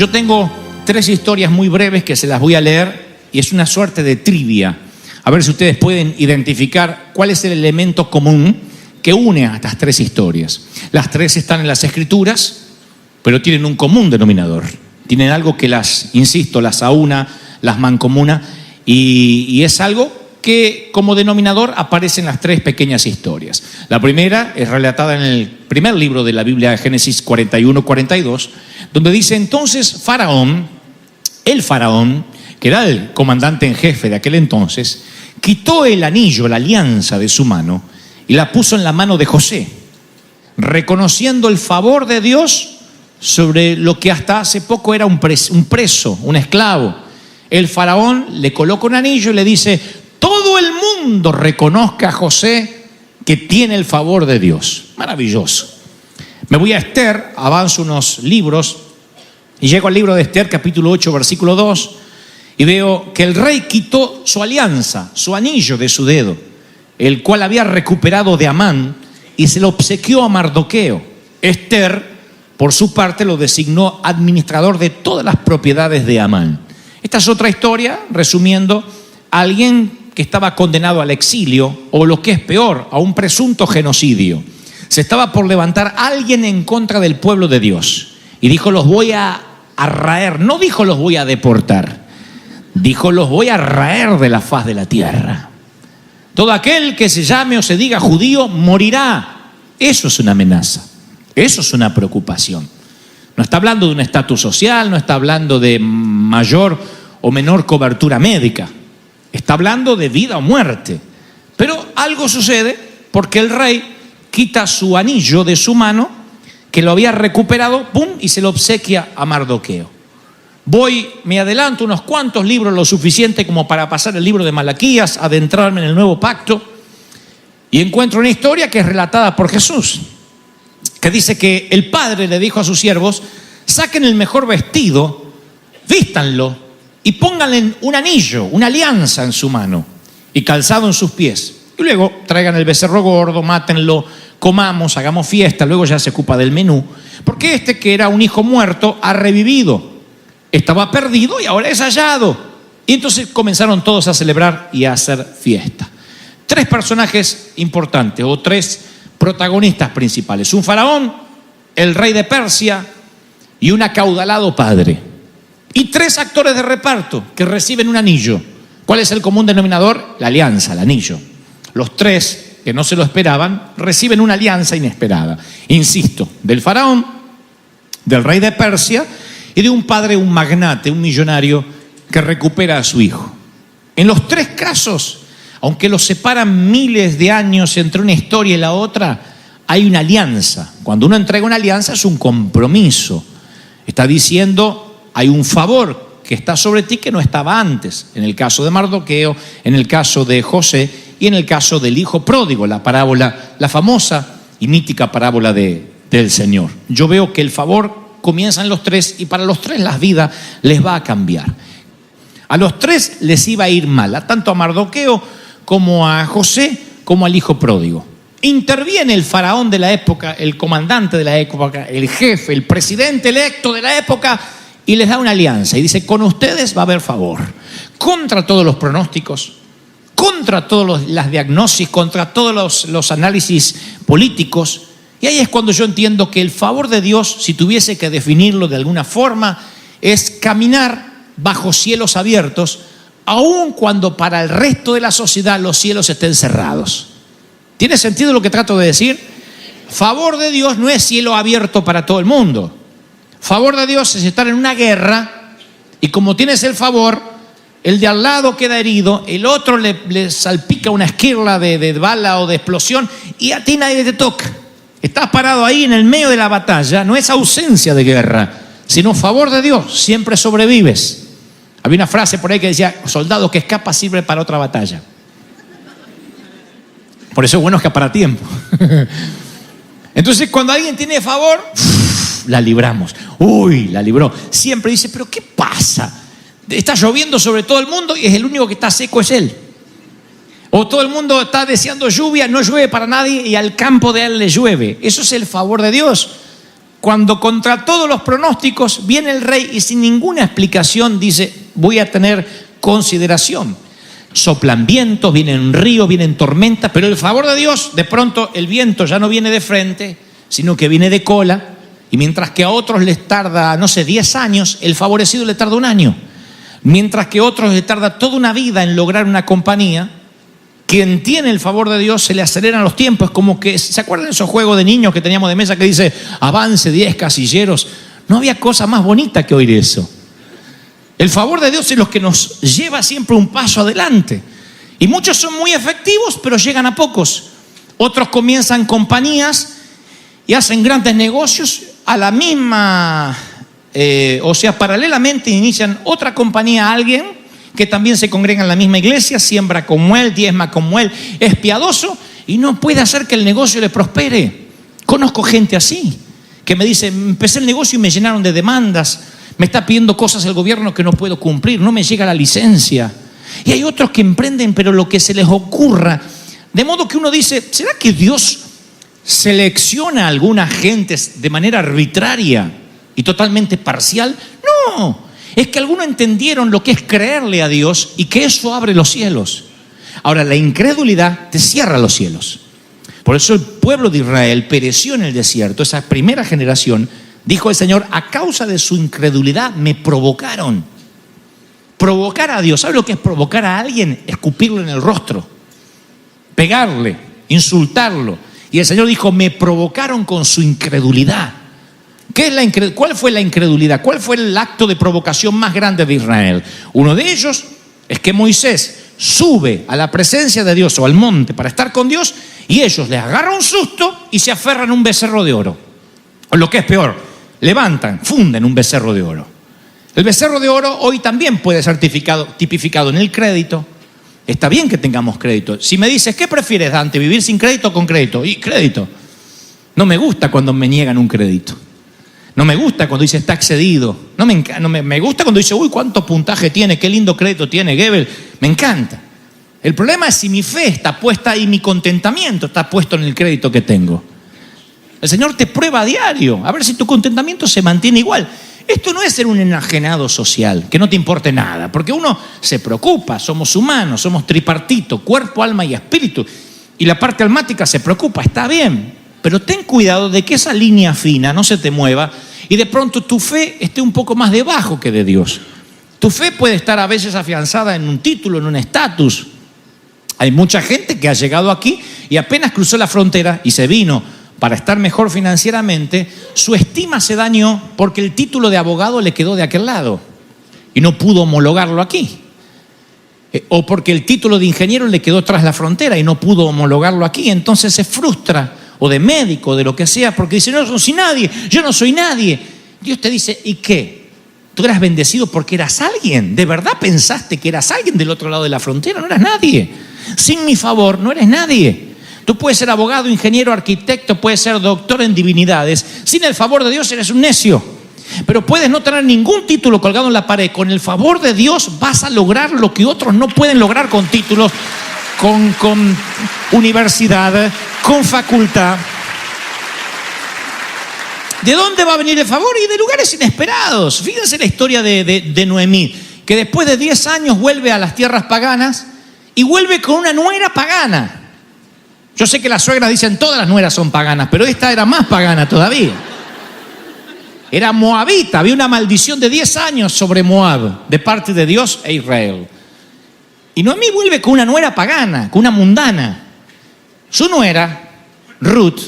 Yo tengo 3 historias muy breves que se las voy a leer y es una suerte de trivia. A ver si ustedes pueden identificar cuál es el elemento común que une a estas 3 historias. Las 3 están en las Escrituras, pero tienen un común denominador. Tienen algo que las, insisto, las aúna, las mancomuna y es algo que como denominador aparece en las 3 pequeñas historias. La primera es relatada en el primer libro de la Biblia, Génesis 41-42, donde dice: entonces el faraón, que era el comandante en jefe de aquel entonces, quitó el anillo, la alianza de su mano y la puso en la mano de José, reconociendo el favor de Dios sobre lo que hasta hace poco era un preso, un esclavo. El faraón le coloca un anillo y le dice: todo el mundo reconozca a José que tiene el favor de Dios. Maravilloso. Me voy a Esther, avanzo unos libros y llego al libro de Esther, capítulo 8, versículo 2, y veo que el rey quitó su alianza, su anillo de su dedo, el cual había recuperado de Amán, y se lo obsequió a Mardoqueo. Esther, por su parte, lo designó administrador de todas las propiedades de Amán. Esta es otra historia, resumiendo: alguien que estaba condenado al exilio, o lo que es peor, a un presunto genocidio. Se estaba por levantar alguien en contra del pueblo de Dios y dijo: los voy a raer. No dijo los voy a deportar, dijo los voy a raer de la faz de la tierra. Todo aquel que se llame o se diga judío morirá. Eso es una amenaza, eso es una preocupación. No está hablando de un estatus social, no está hablando de mayor o menor cobertura médica. Está hablando de vida o muerte. Pero algo sucede porque el rey quita su anillo de su mano, que lo había recuperado, ¡pum!, y se lo obsequia a Mardoqueo. Me adelanto unos cuantos libros, lo suficiente como para pasar el libro de Malaquías, adentrarme en el Nuevo Pacto, y encuentro una historia que es relatada por Jesús, que dice que el padre le dijo a sus siervos: saquen el mejor vestido, vístanlo y pónganle un anillo, una alianza en su mano y calzado en sus pies. Y luego traigan el becerro gordo, mátenlo, comamos, hagamos fiesta. Luego ya se ocupa del menú, porque este, que era un hijo muerto, ha revivido. Estaba perdido y ahora es hallado. Y entonces comenzaron todos a celebrar y a hacer fiesta. 3 personajes importantes, o 3 protagonistas principales: un faraón, el rey de Persia y un acaudalado padre. Y 3 actores de reparto que reciben un anillo. ¿Cuál es el común denominador? La alianza, el anillo. Los 3, que no se lo esperaban, reciben una alianza inesperada. Insisto, del faraón, del rey de Persia y de un padre, un magnate, un millonario que recupera a su hijo. En los 3 casos, aunque los separan miles de años entre una historia y la otra, hay una alianza. Cuando uno entrega una alianza es un compromiso. Está diciendo: hay un favor que está sobre ti que no estaba antes. En el caso de Mardoqueo, en el caso de José y en el caso del hijo pródigo, la parábola, la famosa y mítica parábola del Señor. Yo veo que el favor comienza en los 3 y para los 3 la vida les va a cambiar. A los 3 les iba a ir mal, tanto a Mardoqueo como a José como al hijo pródigo. Interviene el faraón de la época, el comandante de la época, el jefe, el presidente electo de la época, y les da una alianza y dice: con ustedes va a haber favor, contra todos los pronósticos, contra todas las diagnosis, contra todos los análisis políticos. Y ahí es cuando yo entiendo que el favor de Dios, si tuviese que definirlo de alguna forma, es caminar bajo cielos abiertos, aun cuando para el resto de la sociedad los cielos estén cerrados. ¿Tiene sentido lo que trato de decir? Favor de Dios no es cielo abierto para todo el mundo. Favor de Dios es estar en una guerra y como tienes el favor, el de al lado queda herido, el otro le salpica una esquirla de bala o de explosión y a ti nadie te toca. Estás parado ahí en el medio de la batalla. No es ausencia de guerra, sino favor de Dios. Siempre sobrevives. Había una frase por ahí que decía: soldado que escapa sirve para otra batalla. Por eso es bueno escapar a tiempo. Entonces, cuando alguien tiene favor, la libramos. Uy, la libró. Siempre dice: pero ¿qué pasa? Está lloviendo sobre todo el mundo y es el único que está seco es él. O todo el mundo está deseando lluvia, no llueve para nadie y al campo de él le llueve. Eso es el favor de Dios. cuando contra todos los pronósticos viene el rey y sin ninguna explicación dice, voy a tener consideración. Soplan vientos, vienen ríos, vienen tormentas, pero el favor de Dios, de pronto el viento ya no viene de frente, sino que viene de cola, y mientras que a otros les tarda, 10 años, el favorecido le tarda 1 año. Mientras que a otros les tarda toda una vida en lograr una compañía, quien tiene el favor de Dios se le aceleran los tiempos. Es como que, ¿se acuerdan de esos juegos de niños que teníamos de mesa que dice, avance 10 casilleros? No había cosa más bonita que oír eso. El favor de Dios es lo que nos lleva siempre un paso adelante. Y muchos son muy efectivos, pero llegan a pocos. Otros comienzan compañías y hacen grandes negocios a la misma, paralelamente inician otra compañía, alguien que también se congrega en la misma iglesia, siembra como él, diezma como él, es piadoso y no puede hacer que el negocio le prospere. Conozco gente así, que me dice, empecé el negocio y me llenaron de demandas, me está pidiendo cosas el gobierno que no puedo cumplir, no me llega la licencia. Y hay otros que emprenden, pero lo que se les ocurra. De modo que uno dice, ¿será que Dios selecciona a algunas gentes de manera arbitraria y totalmente parcial? No, es que algunos entendieron lo que es creerle a Dios y que eso abre los cielos. Ahora, la incredulidad te cierra los cielos. Por eso el pueblo de Israel pereció en el desierto. Esa primera generación, dijo el Señor, a causa de su incredulidad me provocaron. Provocar a Dios, ¿sabe lo que es provocar a alguien? Escupirlo en el rostro, pegarle, insultarlo. Y el Señor dijo, me provocaron con su incredulidad. ¿Cuál fue la incredulidad? ¿Cuál fue el acto de provocación más grande de Israel? Uno de ellos es que Moisés sube a la presencia de Dios o al monte para estar con Dios y ellos les agarran un susto y se aferran a un becerro de oro. O lo que es peor, funden un becerro de oro. El becerro de oro hoy también puede ser tipificado en el crédito. Está bien que tengamos crédito. Si me dices, ¿qué prefieres, Dante? ¿Vivir sin crédito o con crédito? Y crédito. No me gusta cuando me niegan un crédito. No me gusta cuando dice está excedido. Me gusta cuando dice, uy, cuánto puntaje tiene, qué lindo crédito tiene Gebel. Me encanta. El problema es si mi fe está puesta y mi contentamiento está puesto en el crédito que tengo. El Señor te prueba a diario, a ver si tu contentamiento se mantiene igual. Esto no es ser un enajenado social, que no te importe nada, porque uno se preocupa, somos humanos, somos tripartito, cuerpo, alma y espíritu. Y la parte almática se preocupa, está bien, pero ten cuidado de que esa línea fina no se te mueva y de pronto tu fe esté un poco más debajo que de Dios. Tu fe puede estar a veces afianzada en un título, en un estatus. Hay mucha gente que ha llegado aquí y apenas cruzó la frontera y se vino para estar mejor financieramente, su estima se dañó porque el título de abogado le quedó de aquel lado y no pudo homologarlo aquí. O porque el título de ingeniero le quedó tras la frontera y no pudo homologarlo aquí. Entonces se frustra, o de médico, de lo que sea, porque dice, no soy nadie, yo no soy nadie. Dios te dice, ¿y qué? ¿Tú eras bendecido porque eras alguien? ¿De verdad pensaste que eras alguien del otro lado de la frontera? No eras nadie. Sin mi favor no eres nadie. Tú puedes ser abogado, ingeniero, arquitecto, puedes ser doctor en divinidades. Sin el favor de Dios eres un necio. Pero puedes no tener ningún título colgado en la pared. Con el favor de Dios vas a lograr lo que otros no pueden lograr con títulos, con universidad, con facultad. ¿De dónde va a venir el favor? Y de lugares inesperados. Fíjense la historia de Noemí, que después de 10 años vuelve a las tierras paganas y vuelve con una nuera pagana. Yo sé que las suegras dicen todas las nueras son paganas, pero esta era más pagana todavía. Era moabita, había una maldición de 10 años sobre Moab de parte de Dios e Israel. Y Noemí vuelve con una nuera pagana, con una mundana. Su nuera, Ruth,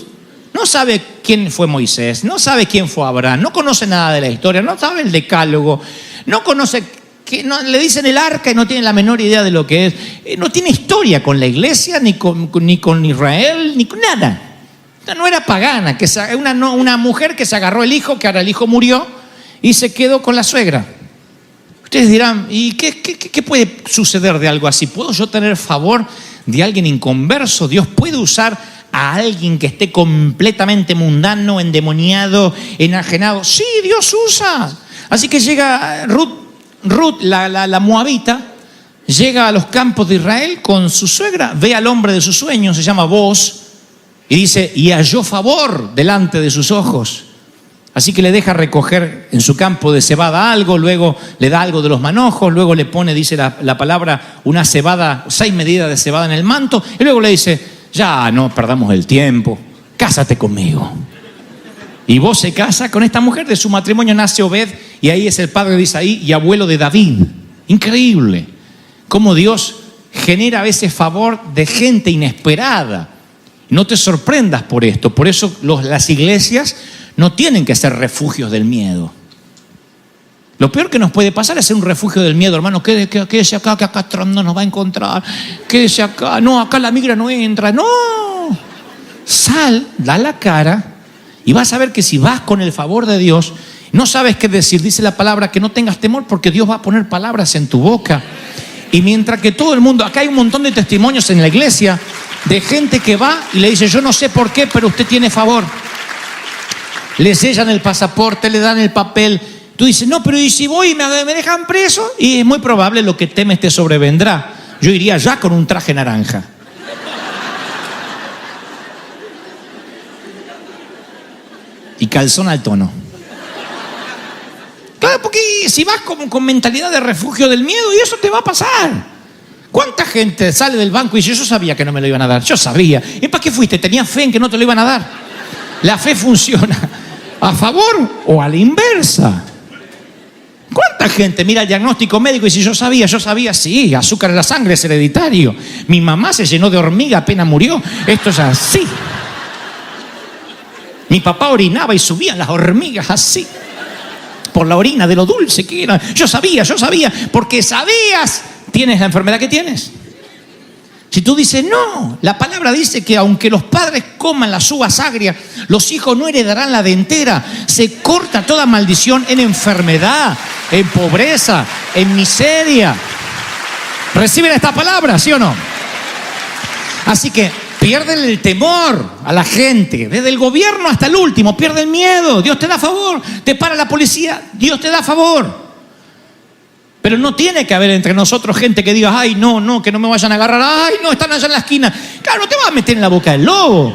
no sabe quién fue Moisés, no sabe quién fue Abraham, no conoce nada de la historia, no sabe el decálogo, no conoce... que no, le dicen el arca y no tiene la menor idea de lo que es. No tiene historia con la iglesia, ni con Israel, ni con nada. No era pagana, una mujer que se agarró el hijo, que ahora el hijo murió, y se quedó con la suegra. Ustedes dirán, ¿y qué puede suceder de algo así? ¿Puedo yo tener favor de alguien inconverso? ¿Dios puede usar a alguien que esté completamente mundano, endemoniado, enajenado? Sí, Dios usa. Así que llega Ruth, la moabita, llega a los campos de Israel con su suegra, ve al hombre de sus sueños, se llama Boaz, y dice, y halló favor delante de sus ojos. Así que le deja recoger en su campo de cebada algo, luego le da algo de los manojos, luego le pone, dice la palabra, una cebada, 6 medidas de cebada en el manto, y luego le dice, ya no perdamos el tiempo, cásate conmigo. Y vos se casa con esta mujer, de su matrimonio nace Obed, y ahí es el padre de Isaí y abuelo de David. Increíble cómo Dios genera a veces favor de gente inesperada. No te sorprendas por esto. Por eso las iglesias no tienen que ser refugios del miedo. Lo peor que nos puede pasar es ser un refugio del miedo, hermano. Quédese acá, que acá Trump no nos va a encontrar. Quédese acá. No, acá la migra no entra. No. Sal, da la cara y vas a ver que si vas con el favor de Dios, no sabes qué decir. Dice la palabra que no tengas temor porque Dios va a poner palabras en tu boca. Y mientras que todo el mundo, acá hay un montón de testimonios en la iglesia de gente que va y le dice, yo no sé por qué, pero usted tiene favor. Le sellan el pasaporte, le dan el papel. Tú dices, no, pero ¿y si voy y me dejan preso? Y es muy probable lo que temes te sobrevendrá. Yo iría ya con un traje naranja. Y calzón al tono. Claro, porque si vas como con mentalidad de refugio del miedo, y eso te va a pasar. ¿Cuánta gente sale del banco y dice, yo sabía que no me lo iban a dar? Yo sabía. ¿Y para qué fuiste? ¿Tenías fe en que no te lo iban a dar? La fe funciona a favor o a la inversa. ¿Cuánta gente mira el diagnóstico médico y dice, yo sabía, sí, azúcar en la sangre es hereditario. Mi mamá se llenó de hormiga apenas murió. Esto es así. Mi papá orinaba y subían las hormigas así. Por la orina de lo dulce que era. Yo sabía, porque sabías, tienes la enfermedad que tienes. Si tú dices, no, la palabra dice que aunque los padres coman las uvas agrias, los hijos no heredarán la dentera. Se corta toda maldición en enfermedad, en pobreza, en miseria. ¿Reciben esta palabra, sí o no? Así que pierden el temor a la gente, desde el gobierno hasta el último, pierde el miedo. Dios te da favor, te para la policía, Dios te da favor. Pero no tiene que haber entre nosotros gente que diga, ay, no, que no me vayan a agarrar, ay, no, están allá en la esquina. Claro, no te vas a meter en la boca del lobo.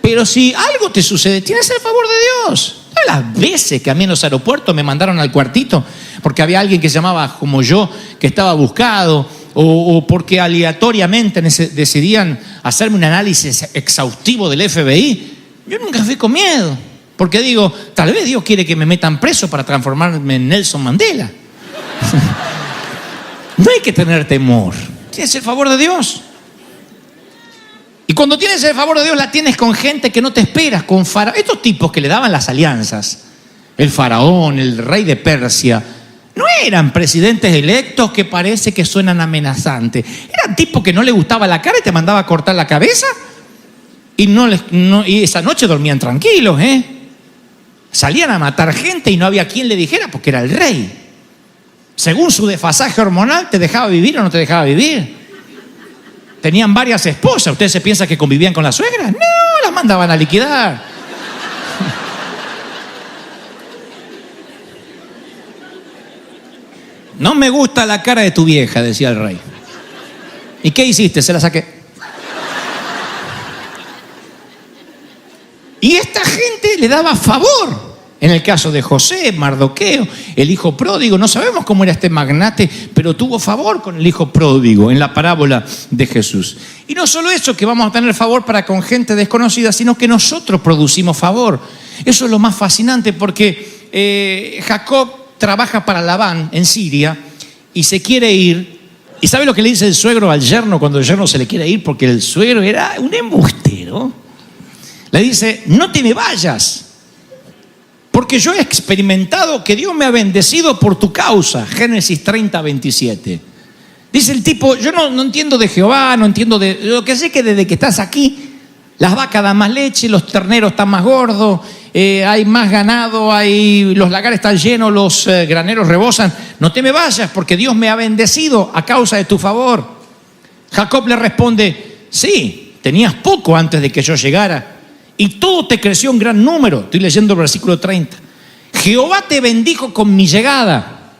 Pero si algo te sucede, tienes el favor de Dios. Las veces que a mí en los aeropuertos me mandaron al cuartito porque había alguien que se llamaba como yo, que estaba buscado, o porque aleatoriamente decidían hacerme un análisis exhaustivo del FBI, yo nunca fui con miedo. Porque digo, tal vez Dios quiere que me metan preso para transformarme en Nelson Mandela. No hay que tener temor. Tienes el favor de Dios. Y cuando tienes el favor de Dios, la tienes con gente que no te esperas, con faraón. Estos tipos que le daban las alianzas, el faraón, el rey de Persia, no eran presidentes electos que parece que suenan amenazantes. Eran tipos que no le gustaba la cara y te mandaba a cortar la cabeza. Y esa noche dormían tranquilos, Salían a matar gente y no había quien le dijera porque era el rey. Según su desfasaje hormonal, ¿te dejaba vivir o no te dejaba vivir? Tenían varias esposas. ¿Ustedes se piensan que convivían con la suegra? No, las mandaban a liquidar. No me gusta la cara de tu vieja, decía el rey. ¿Y qué hiciste? Se la saqué. Y esta gente le daba favor. En el caso de José, Mardoqueo, el hijo pródigo, no sabemos cómo era este magnate, pero tuvo favor con el hijo pródigo en la parábola de Jesús. Y no solo eso, que vamos a tener favor para con gente desconocida, sino que nosotros producimos favor. Eso es lo más fascinante, porque Jacob trabaja para Labán en Siria y se quiere ir. ¿Y sabe lo que le dice el suegro al yerno cuando el yerno se le quiere ir? Porque el suegro era un embustero. Le dice, no te me vayas, porque yo he experimentado que Dios me ha bendecido por tu causa. Génesis 30, 27. Dice el tipo, yo no entiendo de Jehová, no entiendo de... Lo que sé que desde que estás aquí, las vacas dan más leche, los terneros están más gordos, hay más ganado, los lagares están llenos, los graneros rebosan. No te me vayas porque Dios me ha bendecido a causa de tu favor. Jacob le responde, sí, tenías poco antes de que yo llegara. Y todo te creció en gran número. Estoy leyendo el versículo 30. Jehová te bendijo con mi llegada.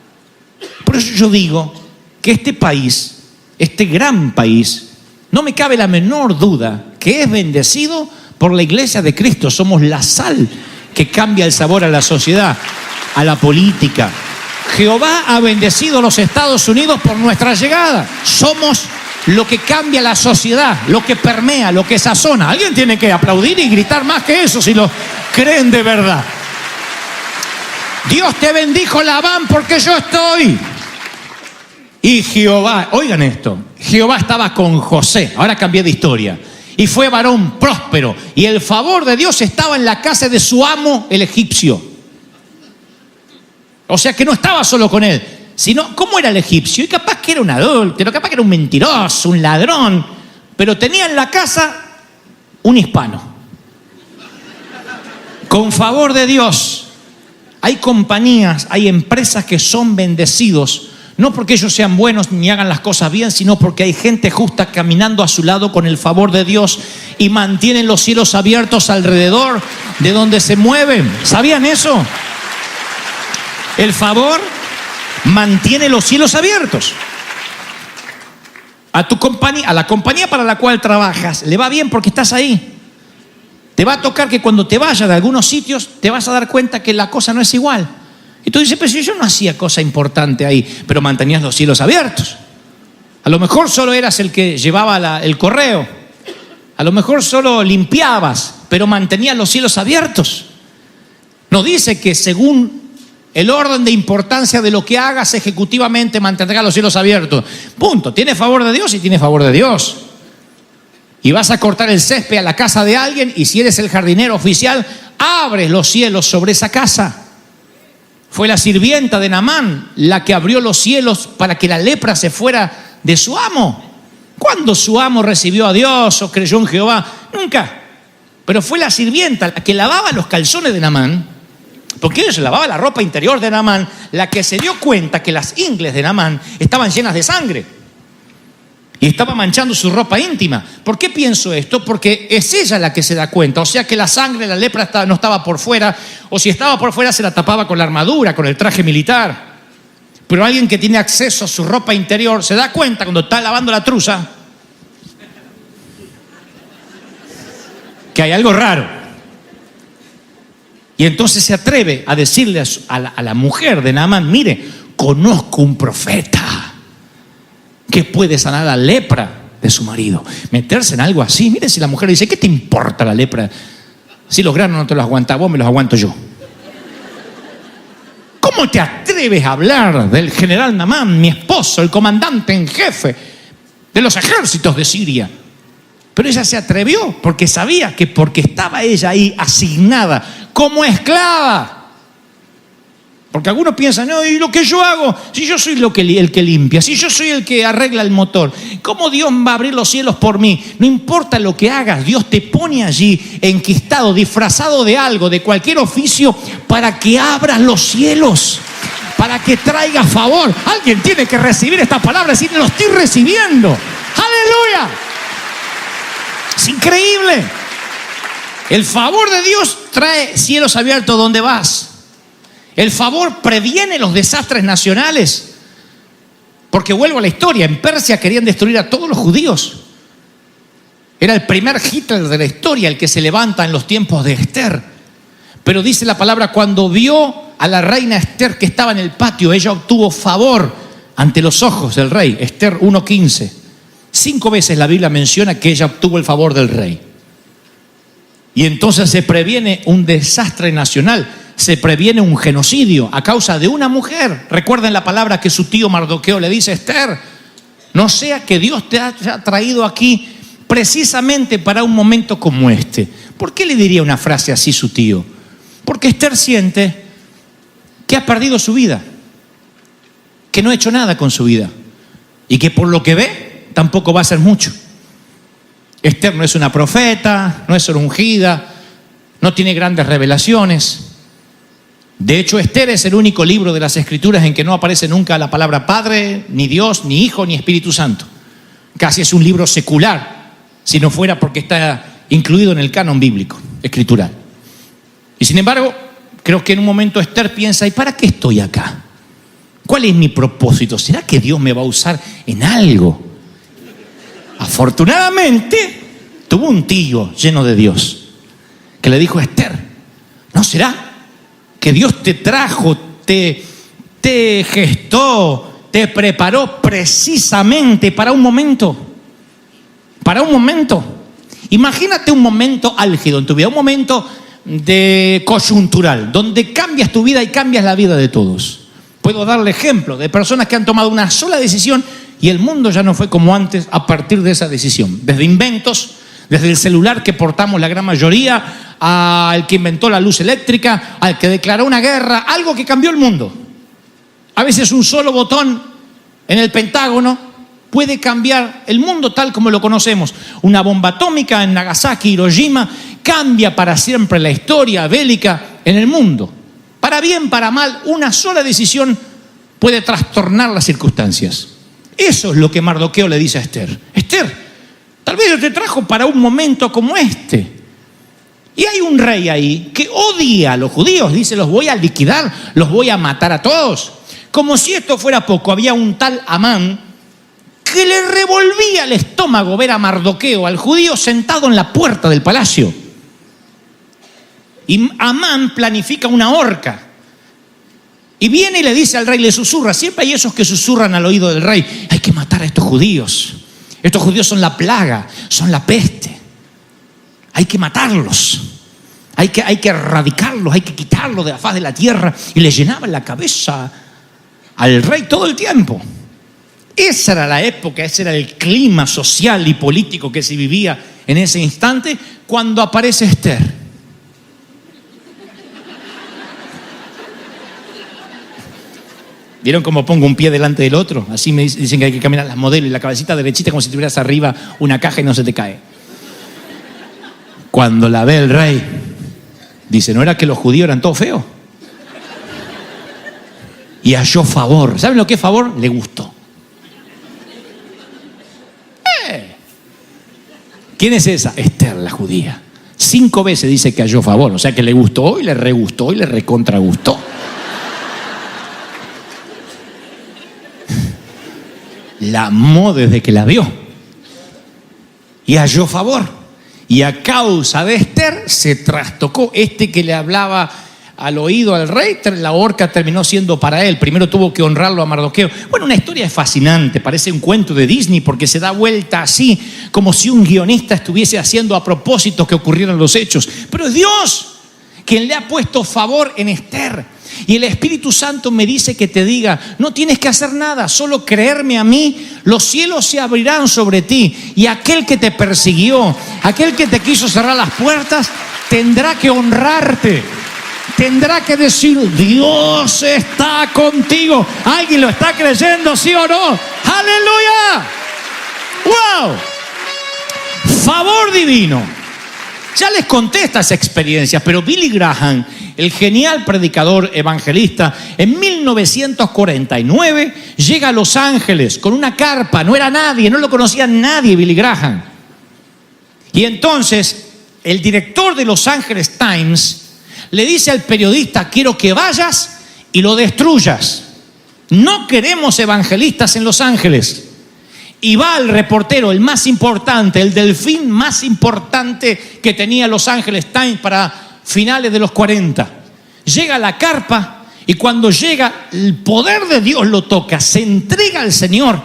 Por eso yo digo que este país, este gran país, no me cabe la menor duda que es bendecido por la iglesia de Cristo. Somos la sal que cambia el sabor a la sociedad, a la política. Jehová ha bendecido los Estados Unidos por nuestra llegada. Somos lo que cambia la sociedad, lo que permea, lo que sazona. Alguien tiene que aplaudir y gritar más que eso si lo creen de verdad. Dios te bendijo, Labán, porque yo estoy. Y Jehová, oigan esto, Jehová estaba con José. Ahora cambié de historia. Y fue varón próspero. Y el favor de Dios estaba en la casa de su amo, el egipcio. O sea que no estaba solo con él, sino cómo era el egipcio. Y capaz que era un adúltero, capaz que era un mentiroso, un ladrón. Pero tenía en la casa un hispano. Con favor de Dios. Hay compañías, hay empresas que son bendecidos, no porque ellos sean buenos ni hagan las cosas bien, sino porque hay gente justa caminando a su lado con el favor de Dios y mantienen los cielos abiertos alrededor de donde se mueven. ¿Sabían eso? El favor mantiene los cielos abiertos. A tu compañía, a la compañía para la cual trabajas, le va bien porque estás ahí. Te va a tocar que cuando te vayas de algunos sitios te vas a dar cuenta que la cosa no es igual. Y tú dices, pero si yo no hacía cosa importante ahí, pero mantenías los cielos abiertos. A lo mejor solo eras el que llevaba el correo. A lo mejor solo limpiabas, pero mantenías los cielos abiertos. No dice que según el orden de importancia de lo que hagas ejecutivamente mantendrás los cielos abiertos. Punto. Tiene favor de Dios y tiene favor de Dios. Y vas a cortar el césped a la casa de alguien y si eres el jardinero oficial, abres los cielos sobre esa casa. Fue la sirvienta de Naamán la que abrió los cielos para que la lepra se fuera de su amo. ¿Cuándo su amo recibió a Dios o creyó en Jehová? Nunca. Pero fue la sirvienta la que lavaba los calzones de Naamán, porque ella se lavaba la ropa interior de Naamán, la que se dio cuenta que las ingles de Naamán estaban llenas de sangre. Y estaba manchando su ropa íntima. ¿Por qué pienso esto? Porque es ella la que se da cuenta. O sea que la sangre, la lepra no estaba por fuera. O si estaba por fuera se la tapaba con la armadura, con el traje militar. Pero alguien que tiene acceso a su ropa interior se da cuenta cuando está lavando la truza que hay algo raro. Y entonces se atreve a decirle a la mujer de Naamán, mire, conozco un profeta que puede sanar la lepra de su marido. Meterse en algo así. Mire, si la mujer dice, ¿qué te importa la lepra? Si los granos no te los aguantas vos, me los aguanto yo. ¿Cómo te atreves a hablar del general Naamán, mi esposo, el comandante en jefe de los ejércitos de Siria? Pero ella se atrevió porque sabía que porque estaba ella ahí asignada como esclava. Porque algunos piensan, no, ¿y lo que yo hago? Si yo soy el que limpia, si yo soy el que arregla el motor, ¿cómo Dios va a abrir los cielos por mí? No importa lo que hagas, Dios te pone allí enquistado, disfrazado de algo, de cualquier oficio, para que abras los cielos, para que traigas favor. Alguien tiene que recibir esta palabra y decir, lo estoy recibiendo. ¡Aleluya! Es increíble. El favor de Dios trae cielos abiertos donde vas. El favor previene los desastres nacionales. Porque vuelvo a la historia, en Persia querían destruir a todos los judíos. Era el primer Hitler de la historia el que se levanta en los tiempos de Esther. Pero dice la palabra, cuando vio a la reina Esther que estaba en el patio, ella obtuvo favor ante los ojos del rey. Esther 1:15. 5 veces la Biblia menciona que ella obtuvo el favor del rey. Y entonces se previene un desastre nacional. Se previene un genocidio a causa de una mujer. Recuerden la palabra que su tío Mardoqueo le dice, Esther, no sea que Dios te haya traído aquí precisamente para un momento como este. ¿Por qué le diría una frase así su tío? Porque Esther siente que ha perdido su vida, que no ha hecho nada con su vida y que por lo que ve tampoco va a hacer mucho. Esther no es una profeta, no es una ungida, no tiene grandes revelaciones. De hecho, Esther es el único libro de las Escrituras en que no aparece nunca la palabra Padre, ni Dios, ni Hijo, ni Espíritu Santo. Casi es un libro secular, si no fuera porque está incluido en el canon bíblico, escritural. Y sin embargo, creo que en un momento Esther piensa, ¿y para qué estoy acá? ¿Cuál es mi propósito? ¿Será que Dios me va a usar en algo? Afortunadamente, tuvo un tío lleno de Dios que le dijo, Esther, ¿No será que Dios te trajo, te gestó, te preparó precisamente para un momento? Para un momento. Imagínate un momento álgido en tu vida, un momento de coyuntural, donde cambias tu vida y cambias la vida de todos. Puedo darle ejemplo de personas que han tomado una sola decisión y el mundo ya no fue como antes a partir de esa decisión. Desde inventos, desde el celular que portamos la gran mayoría, al que inventó la luz eléctrica, al que declaró una guerra, algo que cambió el mundo. A veces un solo botón en el Pentágono puede cambiar el mundo tal como lo conocemos. Una bomba atómica en Nagasaki, Hiroshima, cambia para siempre la historia bélica en el mundo. Para bien, para mal, una sola decisión puede trastornar las circunstancias. Eso es lo que Mardoqueo le dice a Esther. Esther, tal vez Dios te trajo para un momento como este. Y hay un rey ahí que odia a los judíos, dice, los voy a liquidar, los voy a matar a todos. Como si esto fuera poco, había un tal Amán que le revolvía el estómago ver a Mardoqueo, al judío, sentado en la puerta del palacio. Y Amán planifica una horca. Y viene y le dice al rey, le susurra. Siempre hay esos que susurran al oído del rey: hay que matar a estos judíos. Estos judíos son la plaga, son la peste. Hay que matarlos. Hay que erradicarlos, hay que quitarlos de la faz de la tierra. Y le llenaban la cabeza al rey todo el tiempo. Esa era la época, ese era el clima social y político que se vivía en ese instante cuando aparece Esther. ¿Vieron cómo pongo un pie delante del otro? Así me dicen que hay que caminar las modelos y la cabecita derechita como si tuvieras arriba una caja y no se te cae. Cuando la ve el rey, dice, ¿no era que los judíos eran todos feos? Y halló favor. ¿Saben lo que es favor? Le gustó. ¿Quién es esa? Esther, la judía. 5 veces dice que halló favor. O sea que le gustó y le regustó y le recontragustó. La amó desde que la vio. Y halló favor. Y a causa de Esther se trastocó. Este que le hablaba al oído al rey, la horca terminó siendo para él. Primero tuvo que honrarlo a Mardoqueo. Bueno, una historia fascinante, parece un cuento de Disney porque se da vuelta así, como si un guionista estuviese haciendo a propósito que ocurrieran los hechos. Pero es Dios quien le ha puesto favor en Esther. Y el Espíritu Santo me dice que te diga, no tienes que hacer nada, solo creerme a mí, los cielos se abrirán sobre ti y aquel que te persiguió, aquel que te quiso cerrar las puertas, tendrá que honrarte. Tendrá que decir, Dios está contigo. ¿Alguien lo está creyendo, sí o no? ¡Aleluya! ¡Wow! Favor divino. Ya les conté estas experiencias, pero Billy Graham, el genial predicador evangelista, en 1949 llega a Los Ángeles con una carpa. No era nadie, no lo conocía nadie, Billy Graham. Y entonces el director de Los Angeles Times le dice al periodista, quiero que vayas y lo destruyas. No queremos evangelistas en Los Ángeles. Y va el reportero, el más importante, el delfín más importante que tenía Los Angeles Times para finales de los 40. Llega a la carpa y cuando llega, el poder de Dios lo toca, se entrega al Señor.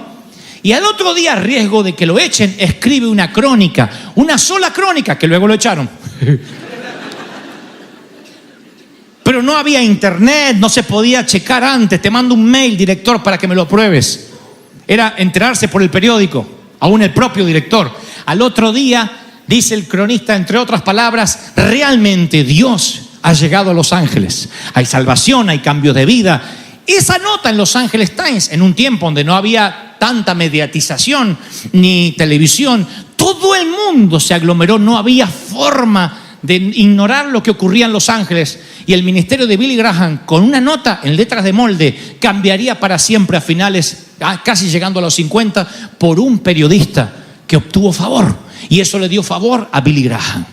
Y al otro día, a riesgo de que lo echen, escribe una crónica, una sola crónica, que luego lo echaron. Pero no había internet, no se podía checar antes. Te mando un mail, director, para que me lo apruebes. Era enterarse por el periódico, aún el propio director. Al otro día, dice el cronista, entre otras palabras, realmente Dios ha llegado a Los Ángeles. Hay salvación, hay cambio de vida. Esa nota en Los Angeles Times, en un tiempo donde no había tanta mediatización ni televisión, todo el mundo se aglomeró, no había forma de ignorar lo que ocurría en Los Ángeles. Y el ministerio de Billy Graham, con una nota en letras de molde, cambiaría para siempre a finales, casi llegando a los 50, por un periodista que obtuvo favor. Y eso le dio favor a Billy Graham.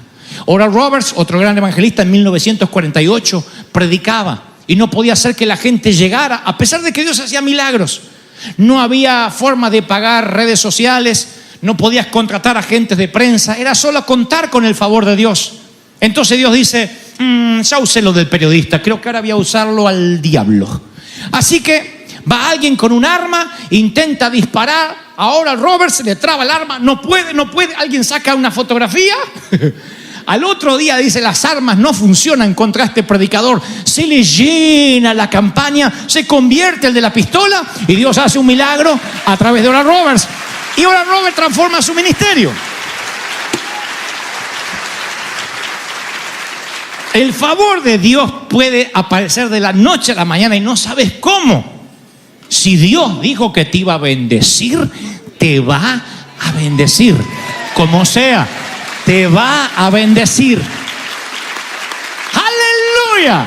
Oral Roberts, otro gran evangelista, en 1948 predicaba y no podía hacer que la gente llegara, a pesar de que Dios hacía milagros. No había forma de pagar redes sociales, no podías contratar agentes de prensa, era solo contar con el favor de Dios. Entonces Dios dice, ya usé lo del periodista, creo que ahora voy a usarlo al diablo. Así que va alguien con un arma, intenta disparar, ahora Robert se le traba el arma, no puede, alguien saca una fotografía. Al otro día dice, las armas no funcionan contra este predicador. Se le llena la campaña, se convierte el de la pistola y Dios hace un milagro a través de Oral Roberts. Y Oral Roberts transforma su ministerio. El favor de Dios puede aparecer de la noche a la mañana y no sabes cómo. Si Dios dijo que te iba a bendecir, te va a bendecir. Como sea, te va a bendecir. ¡Aleluya!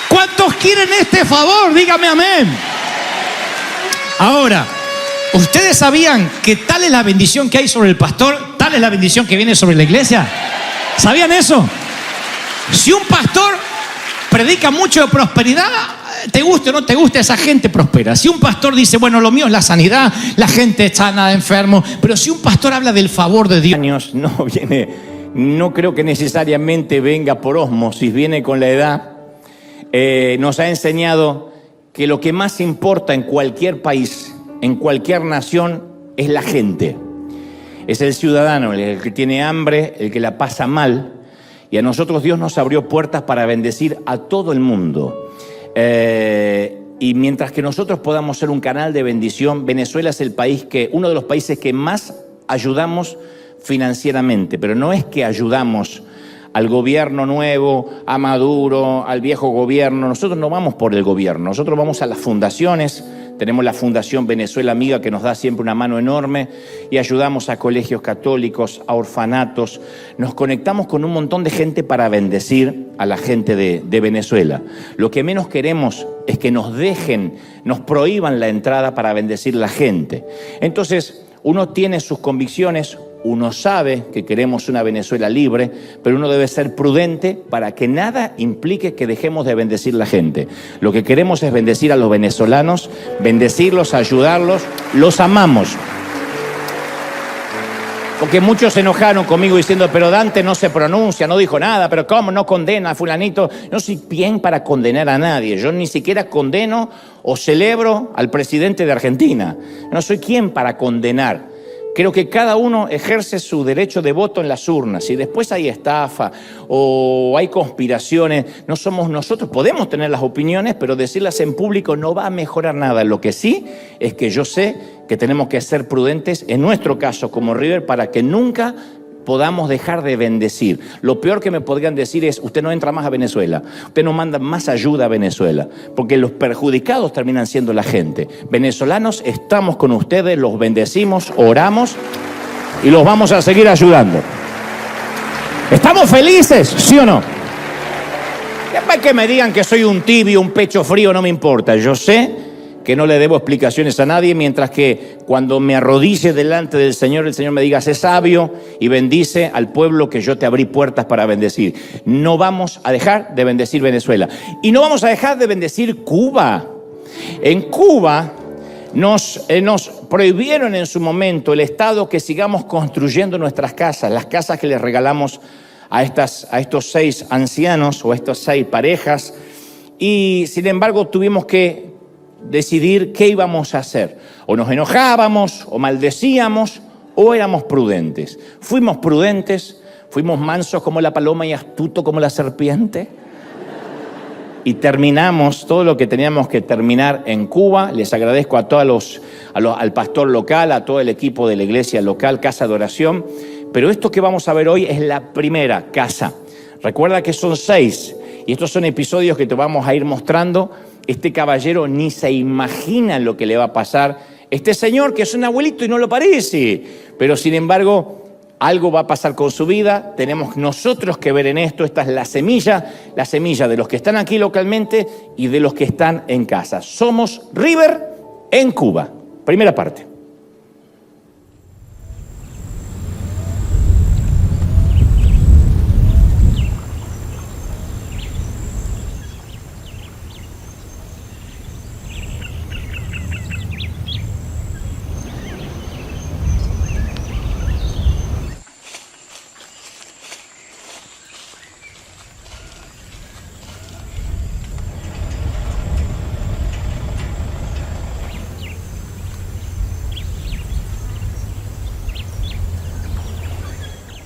¿Cuántos quieren este favor? Dígame amén. Ahora, ¿ustedes sabían que tal es la bendición que hay sobre el pastor? Tal es la bendición que viene sobre la iglesia. ¿Sabían eso? Si un pastor predica mucho de prosperidad, te guste o no te guste, esa gente prospera. Si un pastor dice, bueno, lo mío es la sanidad, la gente está nada enfermo. Pero si un pastor habla del favor de Dios, no creo que necesariamente venga por ósmosis, viene con la edad. Nos ha enseñado que lo que más importa en cualquier país, en cualquier nación, es la gente. Es el ciudadano, el que tiene hambre, el que la pasa mal. Y a nosotros Dios nos abrió puertas para bendecir a todo el mundo. Y mientras que nosotros podamos ser un canal de bendición, Venezuela es uno de los países que más ayudamos financieramente. Pero no es que ayudamos al gobierno nuevo, a Maduro, al viejo gobierno. Nosotros no vamos por el gobierno, nosotros vamos a las fundaciones. Tenemos la Fundación Venezuela Amiga que nos da siempre una mano enorme y ayudamos a colegios católicos, a orfanatos. Nos conectamos con un montón de gente para bendecir a la gente de Venezuela. Lo que menos queremos es que nos prohíban la entrada para bendecir a la gente. Entonces, uno tiene sus convicciones, uno sabe que queremos una Venezuela libre, pero uno debe ser prudente para que nada implique que dejemos de bendecir a la gente. Lo que queremos es bendecir a los venezolanos, bendecirlos, ayudarlos, los amamos. Porque muchos se enojaron conmigo diciendo, pero Dante no se pronuncia, no dijo nada, pero ¿cómo no condena a fulanito? No soy quien para condenar a nadie, yo ni siquiera condeno o celebro al presidente de Argentina. No soy quien para condenar. Creo que cada uno ejerce su derecho de voto en las urnas. Si después hay estafa o hay conspiraciones, no somos nosotros. Podemos tener las opiniones, pero decirlas en público no va a mejorar nada. Lo que sí es que yo sé que tenemos que ser prudentes, en nuestro caso como River, para que nunca podamos dejar de bendecir. Lo peor que me podrían decir es, usted no entra más a Venezuela, usted no manda más ayuda a Venezuela, porque los perjudicados terminan siendo la gente. Venezolanos, estamos con ustedes, los bendecimos, oramos y los vamos a seguir ayudando. ¿Estamos felices? ¿Sí o no? Que me digan que soy un tibio, un pecho frío, no me importa. Yo sé que no le debo explicaciones a nadie, mientras que cuando me arrodille delante del Señor, el Señor me diga, sé sabio y bendice al pueblo que yo te abrí puertas para bendecir. No vamos a dejar de bendecir Venezuela. Y no vamos a dejar de bendecir Cuba. En Cuba nos prohibieron en su momento el Estado que sigamos construyendo nuestras casas, las casas que les regalamos a estos 6 ancianos o a estas 6 parejas. Y sin embargo tuvimos que decidir qué íbamos a hacer. O nos enojábamos, o maldecíamos, o éramos prudentes. Fuimos prudentes, fuimos mansos como la paloma y astutos como la serpiente. Y terminamos todo lo que teníamos que terminar en Cuba. Les agradezco a todos al pastor local, a todo el equipo de la iglesia local, Casa de Oración. Pero esto que vamos a ver hoy es la primera casa. Recuerda que son 6. Y estos son episodios que te vamos a ir mostrando. Este caballero ni se imagina lo que le va a pasar. Este señor que es un abuelito y no lo parece, pero sin embargo algo va a pasar con su vida. Tenemos nosotros que ver en esto. Esta es la semilla de los que están aquí localmente y de los que están en casa. Somos River en Cuba. Primera parte.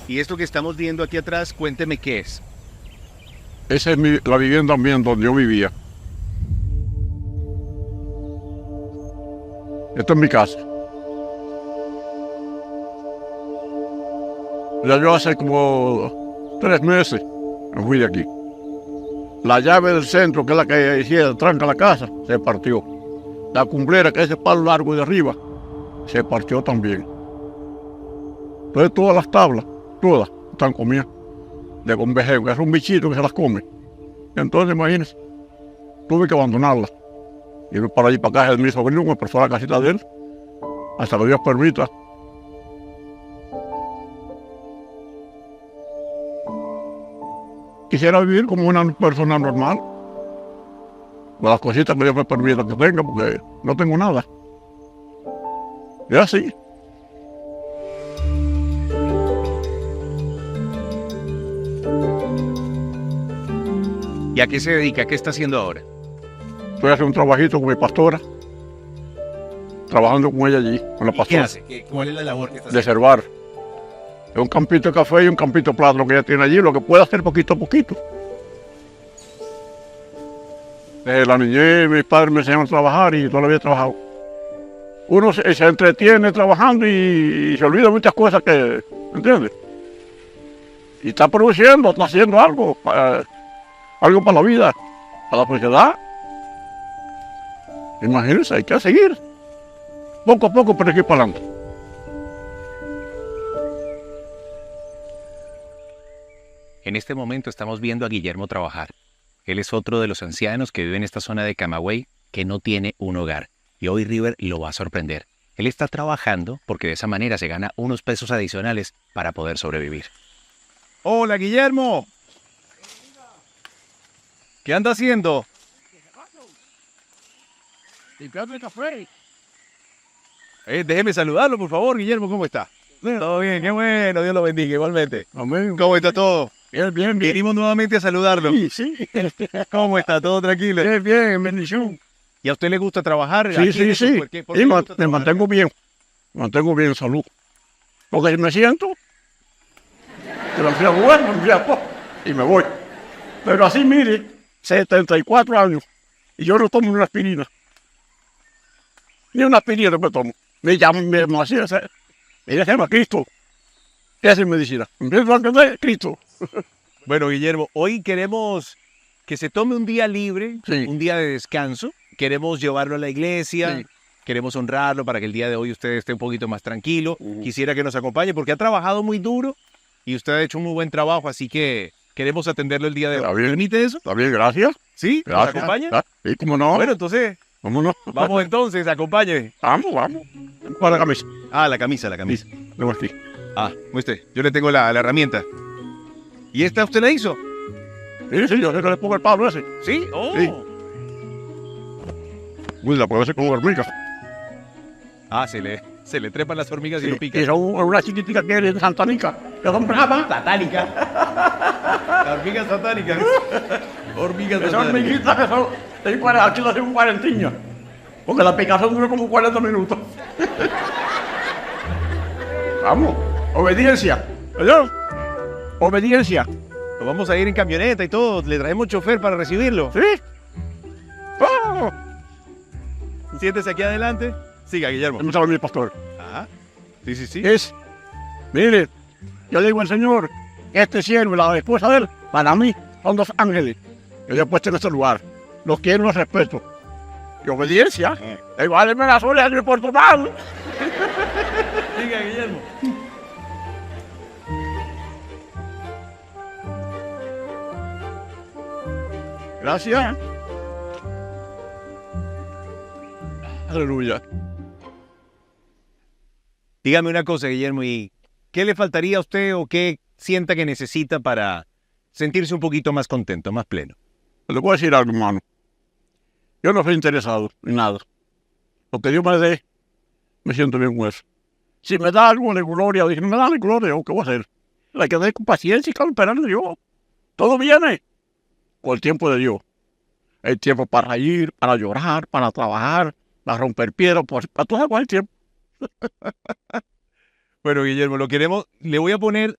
Y esto que estamos viendo aquí atrás, cuénteme qué es. Esa es la vivienda también donde yo vivía. Esta es mi casa. Ya yo hace como 3 meses me fui de aquí. La llave del centro, que es la que hiciera tranca la casa, se partió. La cumbrera, que es ese palo largo de arriba, se partió también. Entonces todas las tablas, todas, están comidas de convejeo, que es un bichito que se las come. Entonces, imagínense, tuve que abandonarlas. Ir para allí para casa de mi sobrino, me prestó la casita de él, hasta que Dios permita. Quisiera vivir como una persona normal, con las cositas que Dios me permita que tenga, porque no tengo nada. Y así. ¿Y a qué se dedica? ¿Qué está haciendo ahora? Estoy haciendo un trabajito con mi pastora, trabajando con ella allí, con la ¿Qué pastora. hace? ¿Cuál es la labor que está De haciendo? cervar. Es un campito de café y un campito de plátano que ella tiene allí, lo que puede hacer poquito a poquito. Desde la niñez mis padres me enseñaron a trabajar y toda la vida he trabajado. Uno se entretiene trabajando y se olvida muchas cosas que, ¿me entiendes? Y está produciendo, está haciendo algo para la vida, para la sociedad. Imagínense, hay que seguir. Poco a poco, pero hay que ir para adelante. En este momento estamos viendo a Guillermo trabajar. Él es otro de los ancianos que vive en esta zona de Camagüey que no tiene un hogar. Y hoy River lo va a sorprender. Él está trabajando porque de esa manera se gana unos pesos adicionales para poder sobrevivir. Hola, Guillermo. ¿Qué anda haciendo? Limpiando el café. Déjeme saludarlo, por favor, Guillermo. ¿Cómo está? Todo bien, qué bueno. Dios lo bendiga igualmente. Amén. ¿Cómo está todo? Bien, bien, bien. Venimos nuevamente a saludarlo. Sí, sí. ¿Cómo está? ¿Todo tranquilo? Bien, bien, bendición. ¿Y a usted le gusta trabajar? Sí, sí, sí. ¿Por qué Y le gusta me trabajar? mantengo bien. Me mantengo bien en salud. Porque si me siento, que me enfriago bueno, me enfriago y me voy. Pero así, mire, 74 años y yo no tomo una aspirina. Ni una aspirina me tomo. Me llaman, me llama Cristo. Esa es medicina. Empiezo a entender Cristo. Bueno, Guillermo, hoy queremos que se tome un día libre, Sí. un día de descanso. Queremos llevarlo a la iglesia, Sí. queremos honrarlo para que el día de hoy usted esté un poquito más tranquilo. Quisiera que nos acompañe porque ha trabajado muy duro y usted ha hecho un muy buen trabajo, así que queremos atenderlo el día de Está hoy. bien. ¿Permite eso? Está bien, gracias. ¿Sí? ¿Nos Gracias. acompaña? Sí, cómo no. Bueno, entonces, ¿Cómo no? vamos entonces, acompáñeme. Vamos, vamos. Para la camisa. Ah, la camisa, la camisa. Tengo aquí. Ah, muestre, yo le tengo la herramienta. ¿Y esta usted la hizo? Sí, sí, yo sé que le pongo el palo ese. ¿Sí? Oh. Sí. Uy, la puedo hacer con hormigas. Ah, se le trepan las hormigas y Sí, lo pican. y son una chiquitica que es de Santanica, que son bravas. Satánica. Hormigas satánicas. Hormigas Esas satánicas. hormiguitas que son, aquí lo hacen un cuarentiño. Porque la picazón dura como 40 minutos. Vamos, obediencia. ¿Oyó? Obediencia. Nos vamos a ir en camioneta y todo. Le traemos chofer para recibirlo. ¿Sí? ¡Oh! Siéntese aquí adelante. Siga, Guillermo. Me sabe mi pastor. Ajá. Sí, sí, sí. Mire, yo le digo al Señor, este siervo y la esposa de él, para mí, son 2 ángeles. Yo le he puesto en este lugar. Los quiero y los respeto. Y obediencia. Igual me las orejas y me porto mal. Siga, Guillermo. Gracias. Aleluya. Dígame una cosa, Guillermo, ¿y qué le faltaría a usted o qué sienta que necesita para sentirse un poquito más contento, más pleno? Le voy a decir algo, hermano. Yo no soy interesado en nada. Lo que Dios me dé, me siento bien con eso. Si me da algo de gloria, dije, no me da de gloria, ¿qué voy a hacer? Hay que dar con paciencia y con esperar de Dios. Todo viene con el tiempo de Dios. El tiempo para reír, para llorar, para trabajar, para romper piedras, para todo el tiempo. Bueno, Guillermo, lo queremos. Le voy a poner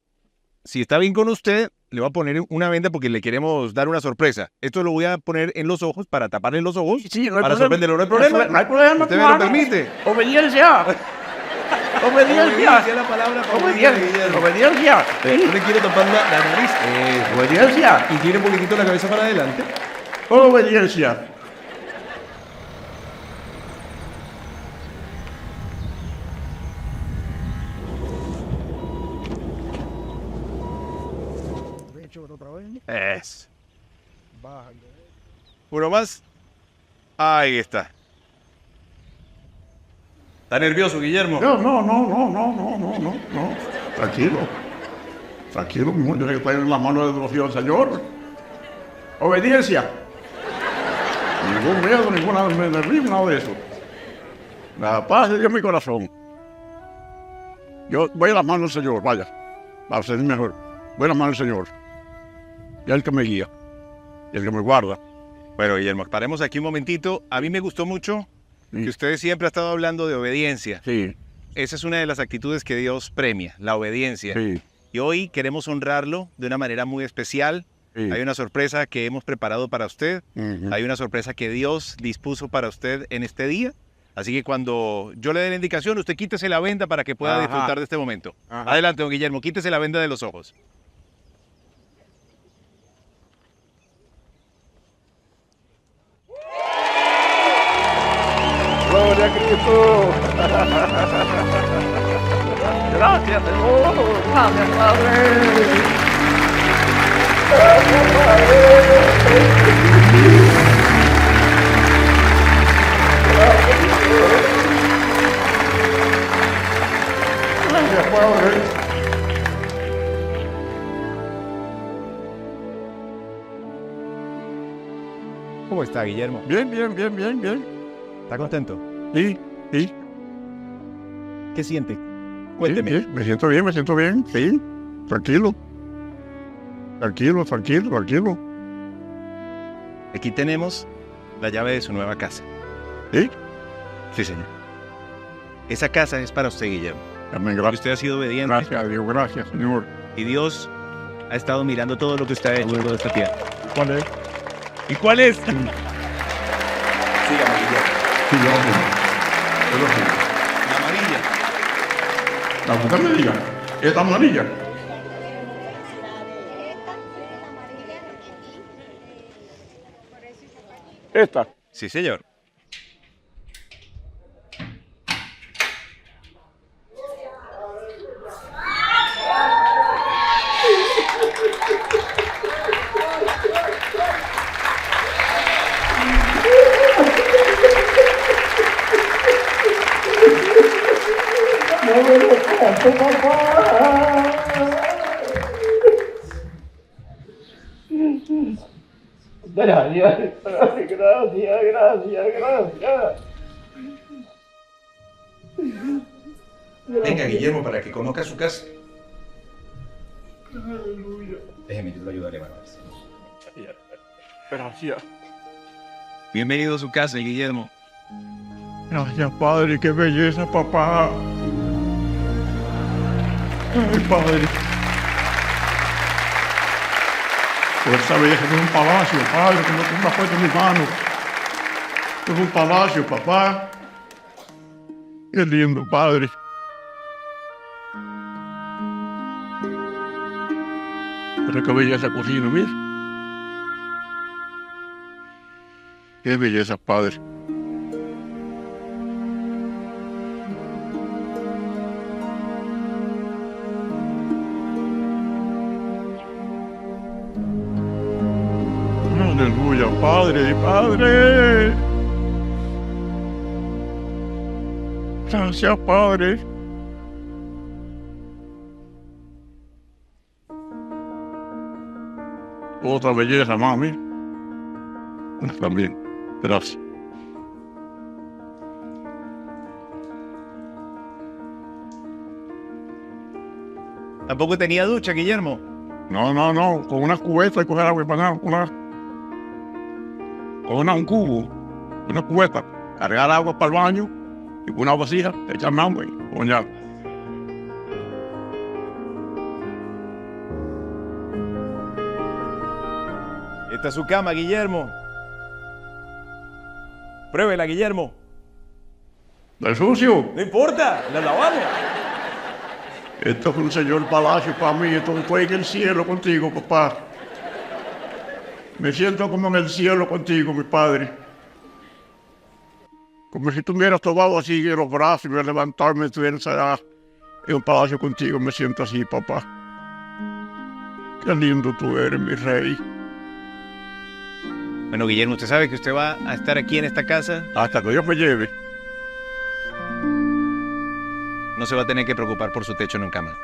si está bien con usted, le voy a poner una venda porque le queremos dar una sorpresa. Esto lo voy a poner en los ojos para taparle los ojos. Sí, no hay para problema. sorprenderlo. No hay problema. No hay problema. Usted me lo permite. Obediencia. Obediencia. Es la palabra Obediencia. Obediencia. No le quiero tapar la nariz. Obediencia. Y tiene un poquitito la cabeza para adelante. Obediencia. Es. Uno más. Ahí está. ¿Está nervioso, Guillermo? No. Tranquilo. Tranquilo, mi mujer, que está en la mano de Dios, Señor. Obediencia. Ningún miedo, ninguna nervios, nada de eso. La paz de Dios en mi corazón. Yo voy a la mano del Señor, vaya. Para ser mejor. Voy a la mano del Señor. Y es el que me guía. Y el que me guarda. Bueno, Guillermo, paremos aquí un momentito. A mí me gustó mucho Sí. que usted siempre ha estado hablando de obediencia. Sí, Esa es una de las actitudes que Dios premia, la obediencia. sí, Y hoy queremos honrarlo de una manera muy especial. sí. Hay una sorpresa que hemos preparado para usted. Ujú. Hay una sorpresa que Dios dispuso para usted en este día. Así que cuando yo le dé la indicación, usted quítese la venda para que pueda Ajá. disfrutar de este momento. Ajá. Adelante, don Guillermo, quítese la venda de los ojos. Gloria a Cristo. Gracias, Señor. Gracias, Padre. Gracias, Padre. ¿Cómo está, Guillermo? Bien. ¿Está contento? Sí. ¿Qué siente? Sí, Cuénteme. sí, me siento bien, sí. Tranquilo. Tranquilo. Aquí tenemos la llave de su nueva casa. ¿Sí? Sí, señor. Esa casa es para usted, Guillermo. Amén, Porque gracias. usted ha sido obediente Gracias a Dios, gracias, Señor. y Dios ha estado mirando todo lo que usted ha hecho de esta tierra. ¿Cuál es? ¿Y cuál es? Sí, yo sí. La amarilla. La que usted me diga. Esta amarilla. Esta. Sí, señor. Gracias. Venga, Guillermo, para que conozca su casa. Déjeme, yo le ayudo a levantarse. Gracias. Bienvenido a su casa, Guillermo. Gracias, Padre. Qué belleza, papá. Ay, Padre. Por esa belleza es un palacio, Padre, que no tengo una puesta en mis manos. Es un palacio, papá. Qué lindo, Padre. Pero qué belleza cocina, mira. Qué belleza, Padre. Aleluya, Padre, Padre. Gracias, Padre. Otra belleza, mami. También. Gracias. Tampoco tenía ducha, Guillermo. No. Con una cubeta y coger agua para nada. Un cubo. Una cubeta. Cargar agua para el baño. Y con una vasija, echar agua y coñar. Esta es su cama, Guillermo. Pruébela, Guillermo. ¿De sucio? No importa, la lavamos. Esto es un señor palacio para mí, esto fue en el cielo contigo, papá. Me siento como en el cielo contigo, mi padre. Como si tú me hubieras tomado así en los brazos y me levantarme, estuvieras allá en un palacio contigo, me siento así, papá. Qué lindo tú eres, mi rey. Bueno, Guillermo, ¿usted sabe que usted va a estar aquí en esta casa? Hasta que Dios me lleve. No se va a tener que preocupar por su techo nunca más.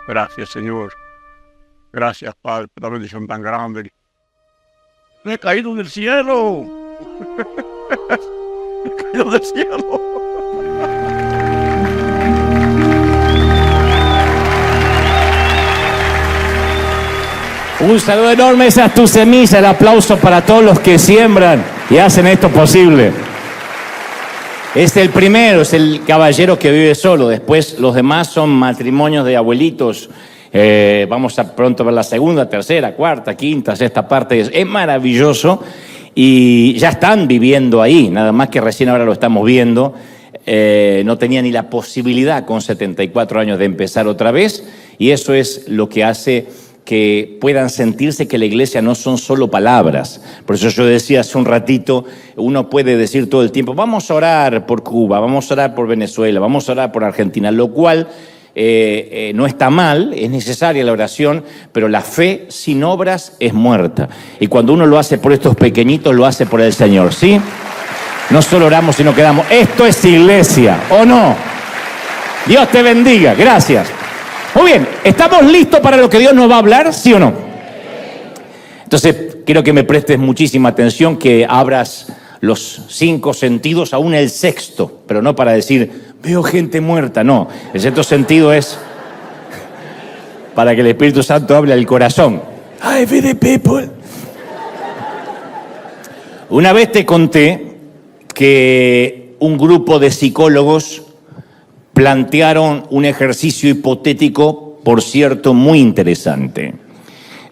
Gracias, Señor. Gracias, Padre, por la bendición tan grande. Me he caído del cielo. Me he caído del cielo. Un saludo enorme, esa es tu semilla, el aplauso para todos los que siembran y hacen esto posible. Es el primero, es el caballero que vive solo, después los demás son matrimonios de abuelitos. Vamos a pronto ver la segunda, tercera, cuarta, quinta, sexta parte. Es maravilloso y ya están viviendo ahí, nada más que recién ahora lo estamos viendo. No tenía ni la posibilidad con 74 años de empezar otra vez y eso es lo que hace que puedan sentirse que la iglesia no son solo palabras. Por eso yo decía hace un ratito, uno puede decir todo el tiempo, vamos a orar por Cuba, vamos a orar por Venezuela, vamos a orar por Argentina, lo cual no está mal, es necesaria la oración, pero la fe sin obras es muerta. Y cuando uno lo hace por estos pequeñitos, lo hace por el Señor, ¿sí? No solo oramos, sino que damos. Esto es iglesia, ¿o no? Dios te bendiga, gracias. Muy bien, ¿estamos listos para lo que Dios nos va a hablar, sí o no? Entonces, quiero que me prestes muchísima atención, que abras los 5 sentidos, aún el sexto, pero no para decir, veo gente muerta, no. El sexto sentido es para que el Espíritu Santo hable al corazón. I feel the people. Una vez te conté que un grupo de psicólogos plantearon un ejercicio hipotético, por cierto, muy interesante.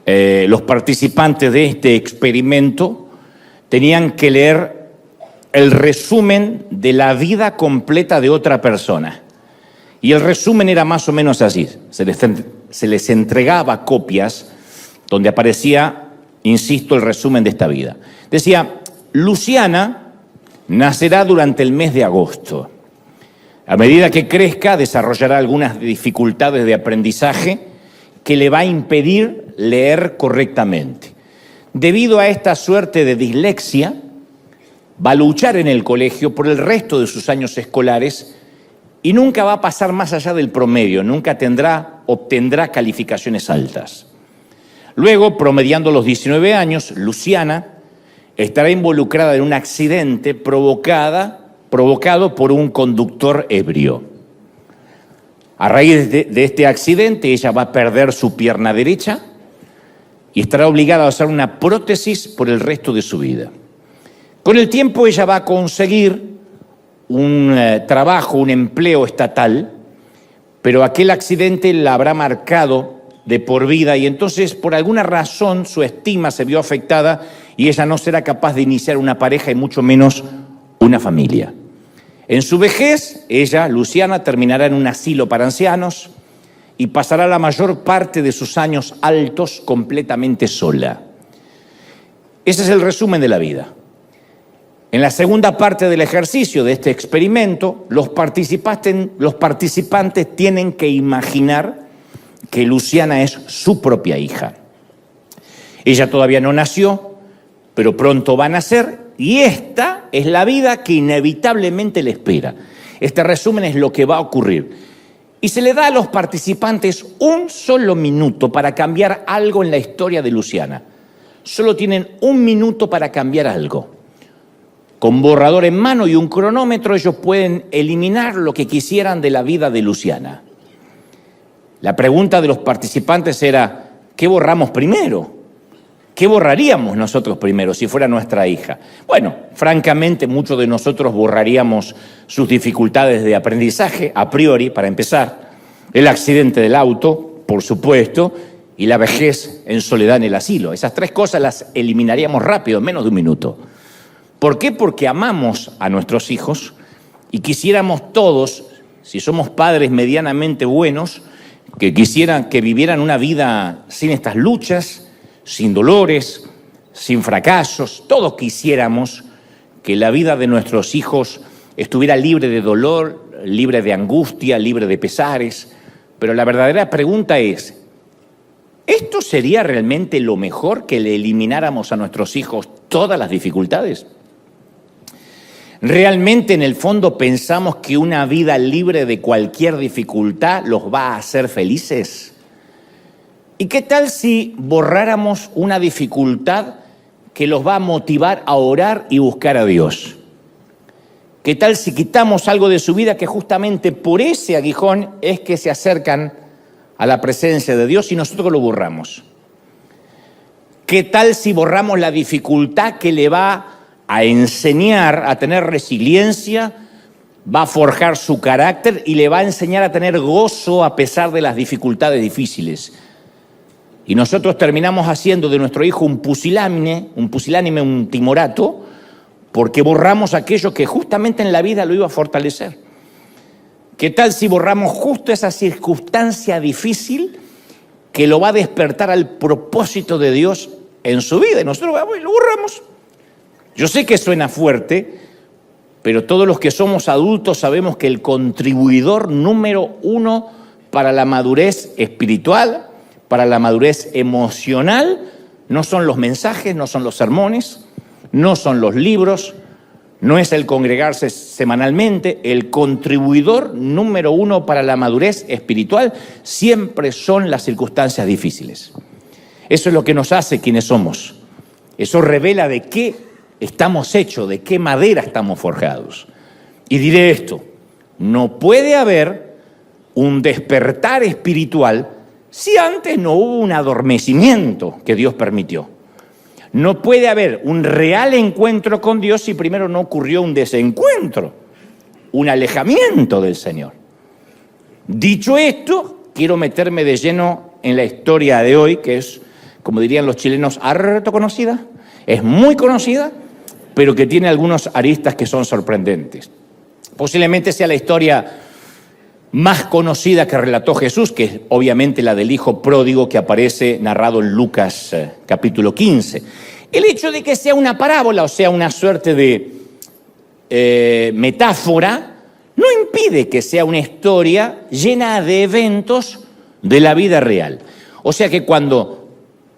Los participantes de este experimento tenían que leer el resumen de la vida completa de otra persona. Y el resumen era más o menos así. Se les entregaba copias donde aparecía, insisto, el resumen de esta vida. Decía, Luciana nacerá durante el mes de agosto. A medida que crezca, desarrollará algunas dificultades de aprendizaje que le va a impedir leer correctamente. Debido a esta suerte de dislexia, va a luchar en el colegio por el resto de sus años escolares y nunca va a pasar más allá del promedio, nunca obtendrá calificaciones altas. Luego, promediando los 19 años, Luciana estará involucrada en un accidente provocado por un conductor ebrio. A raíz de este accidente, ella va a perder su pierna derecha y estará obligada a usar una prótesis por el resto de su vida. Con el tiempo, ella va a conseguir un trabajo, un empleo estatal, pero aquel accidente la habrá marcado de por vida y entonces, por alguna razón, su estima se vio afectada y ella no será capaz de iniciar una pareja y mucho menos una familia. En su vejez, ella, Luciana, terminará en un asilo para ancianos y pasará la mayor parte de sus años altos completamente sola. Ese es el resumen de la vida. En la segunda parte del ejercicio de este experimento, los participantes tienen que imaginar que Luciana es su propia hija. Ella todavía no nació, pero pronto va a nacer. Y esta es la vida que inevitablemente le espera. Este resumen es lo que va a ocurrir. Y se le da a los participantes un solo minuto para cambiar algo en la historia de Luciana. Solo tienen 1 minuto para cambiar algo. Con borrador en mano y un cronómetro, ellos pueden eliminar lo que quisieran de la vida de Luciana. La pregunta de los participantes era, ¿qué borramos primero? ¿Qué borraríamos nosotros primero si fuera nuestra hija? Bueno, francamente, muchos de nosotros borraríamos sus dificultades de aprendizaje, a priori, para empezar, el accidente del auto, por supuesto, y la vejez en soledad en el asilo. Esas 3 cosas las eliminaríamos rápido, en menos de un minuto. ¿Por qué? Porque amamos a nuestros hijos y quisiéramos todos, si somos padres medianamente buenos, que quisieran que vivieran una vida sin estas luchas, sin dolores, sin fracasos. Todos quisiéramos que la vida de nuestros hijos estuviera libre de dolor, libre de angustia, libre de pesares. Pero la verdadera pregunta es, ¿esto sería realmente lo mejor, que le elimináramos a nuestros hijos todas las dificultades? ¿Realmente en el fondo pensamos que una vida libre de cualquier dificultad los va a hacer felices? ¿Y qué tal si borráramos una dificultad que los va a motivar a orar y buscar a Dios? ¿Qué tal si quitamos algo de su vida que justamente por ese aguijón es que se acercan a la presencia de Dios y nosotros lo borramos? ¿Qué tal si borramos la dificultad que le va a enseñar a tener resiliencia, va a forjar su carácter y le va a enseñar a tener gozo a pesar de las dificultades difíciles? Y nosotros terminamos haciendo de nuestro hijo un pusilánime, un timorato, porque borramos aquello que justamente en la vida lo iba a fortalecer. ¿Qué tal si borramos justo esa circunstancia difícil que lo va a despertar al propósito de Dios en su vida? Y nosotros vamos y lo borramos. Yo sé que suena fuerte, pero todos los que somos adultos sabemos que el contribuidor número 1 para la madurez espiritual, para la madurez emocional, no son los mensajes, no son los sermones, no son los libros, no es el congregarse semanalmente. El contribuidor número 1 para la madurez espiritual siempre son las circunstancias difíciles. Eso es lo que nos hace quienes somos. Eso revela de qué estamos hechos, de qué madera estamos forjados. Y diré esto, no puede haber un despertar espiritual si antes no hubo un adormecimiento que Dios permitió. No puede haber un real encuentro con Dios si primero no ocurrió un desencuentro, un alejamiento del Señor. Dicho esto, quiero meterme de lleno en la historia de hoy, que es, como dirían los chilenos, harto conocida. Es muy conocida, pero que tiene algunos aristas que son sorprendentes. Posiblemente sea la historia más conocida que relató Jesús, que es obviamente la del hijo pródigo que aparece narrado en Lucas capítulo 15. El hecho de que sea una parábola, o sea, una suerte de metáfora, no impide que sea una historia llena de eventos de la vida real. O sea que cuando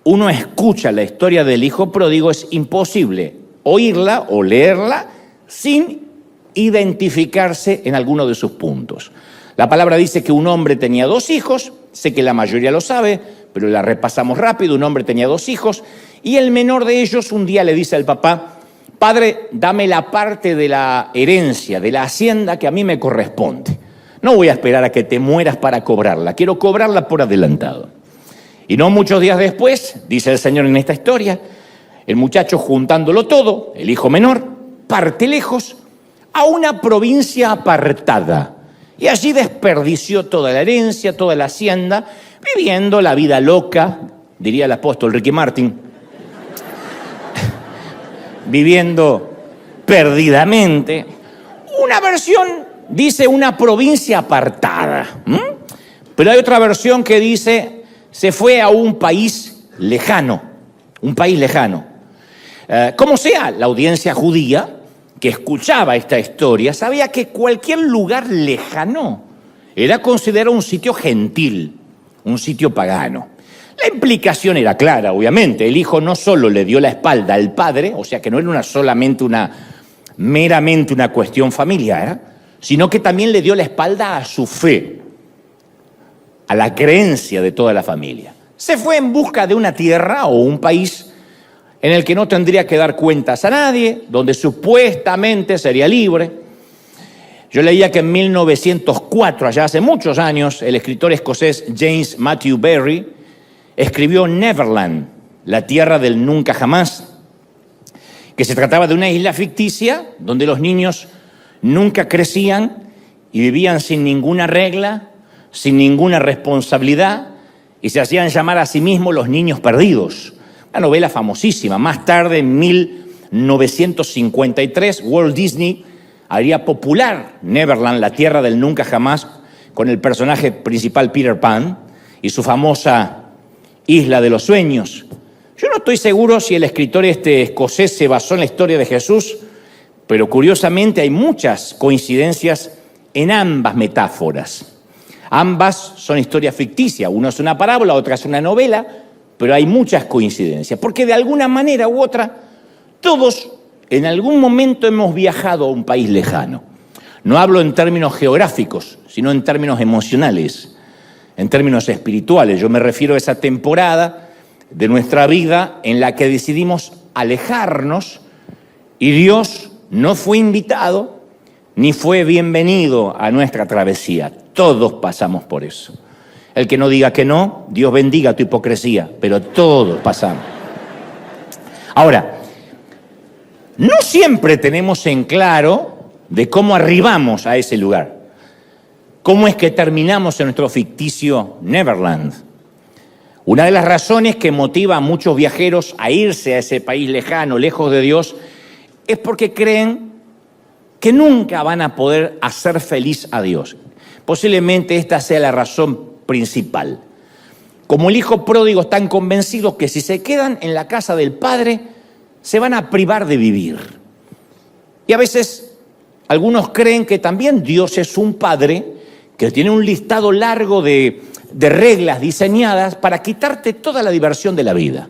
uno escucha la historia del hijo pródigo es imposible oírla o leerla sin identificarse en alguno de sus puntos. La palabra dice que un hombre tenía 2 hijos, sé que la mayoría lo sabe, pero la repasamos rápido. Un hombre tenía 2 hijos y el menor de ellos un día le dice al papá: padre, dame la parte de la herencia, de la hacienda que a mí me corresponde. No voy a esperar a que te mueras para cobrarla, quiero cobrarla por adelantado. Y no muchos días después, dice el Señor en esta historia, el muchacho, juntándolo todo, el hijo menor, parte lejos a una provincia apartada. Y allí desperdició toda la herencia, toda la hacienda, viviendo la vida loca, diría el apóstol Ricky Martin, viviendo perdidamente. Una versión dice una provincia apartada, pero hay otra versión que dice se fue a un país lejano, Como sea, la audiencia judía que escuchaba esta historia sabía que cualquier lugar lejano era considerado un sitio gentil, un sitio pagano. La implicación era clara, obviamente. El hijo no solo le dio la espalda al padre, o sea que no era meramente una cuestión familiar, sino que también le dio la espalda a su fe, a la creencia de toda la familia. Se fue en busca de una tierra o un país en el que no tendría que dar cuentas a nadie, donde supuestamente sería libre. Yo leía que en 1904, allá hace muchos años, el escritor escocés James Matthew Barrie escribió Neverland, la tierra del nunca jamás, que se trataba de una isla ficticia donde los niños nunca crecían y vivían sin ninguna regla, sin ninguna responsabilidad, y se hacían llamar a sí mismos los niños perdidos. Una novela famosísima. Más tarde, en 1953, Walt Disney haría popular Neverland, la tierra del nunca jamás, con el personaje principal Peter Pan y su famosa Isla de los Sueños. Yo no estoy seguro si el escritor escocés se basó en la historia de Jesús, pero curiosamente hay muchas coincidencias en ambas metáforas. Ambas son historias ficticias, una es una parábola, otra es una novela, pero hay muchas coincidencias, porque de alguna manera u otra, todos en algún momento hemos viajado a un país lejano. No hablo en términos geográficos, sino en términos emocionales, en términos espirituales. Yo me refiero a esa temporada de nuestra vida en la que decidimos alejarnos y Dios no fue invitado ni fue bienvenido a nuestra travesía. Todos pasamos por eso. El que no diga que no, Dios bendiga tu hipocresía, pero todos pasamos. Ahora, no siempre tenemos en claro de cómo arribamos a ese lugar. ¿Cómo es que terminamos en nuestro ficticio Neverland? Una de las razones que motiva a muchos viajeros a irse a ese país lejano, lejos de Dios, es porque creen que nunca van a poder hacer feliz a Dios. Posiblemente esta sea la razón principal. Como el hijo pródigo, están convencidos que si se quedan en la casa del padre, se van a privar de vivir. Y a veces algunos creen que también Dios es un padre que tiene un listado largo de reglas diseñadas para quitarte toda la diversión de la vida.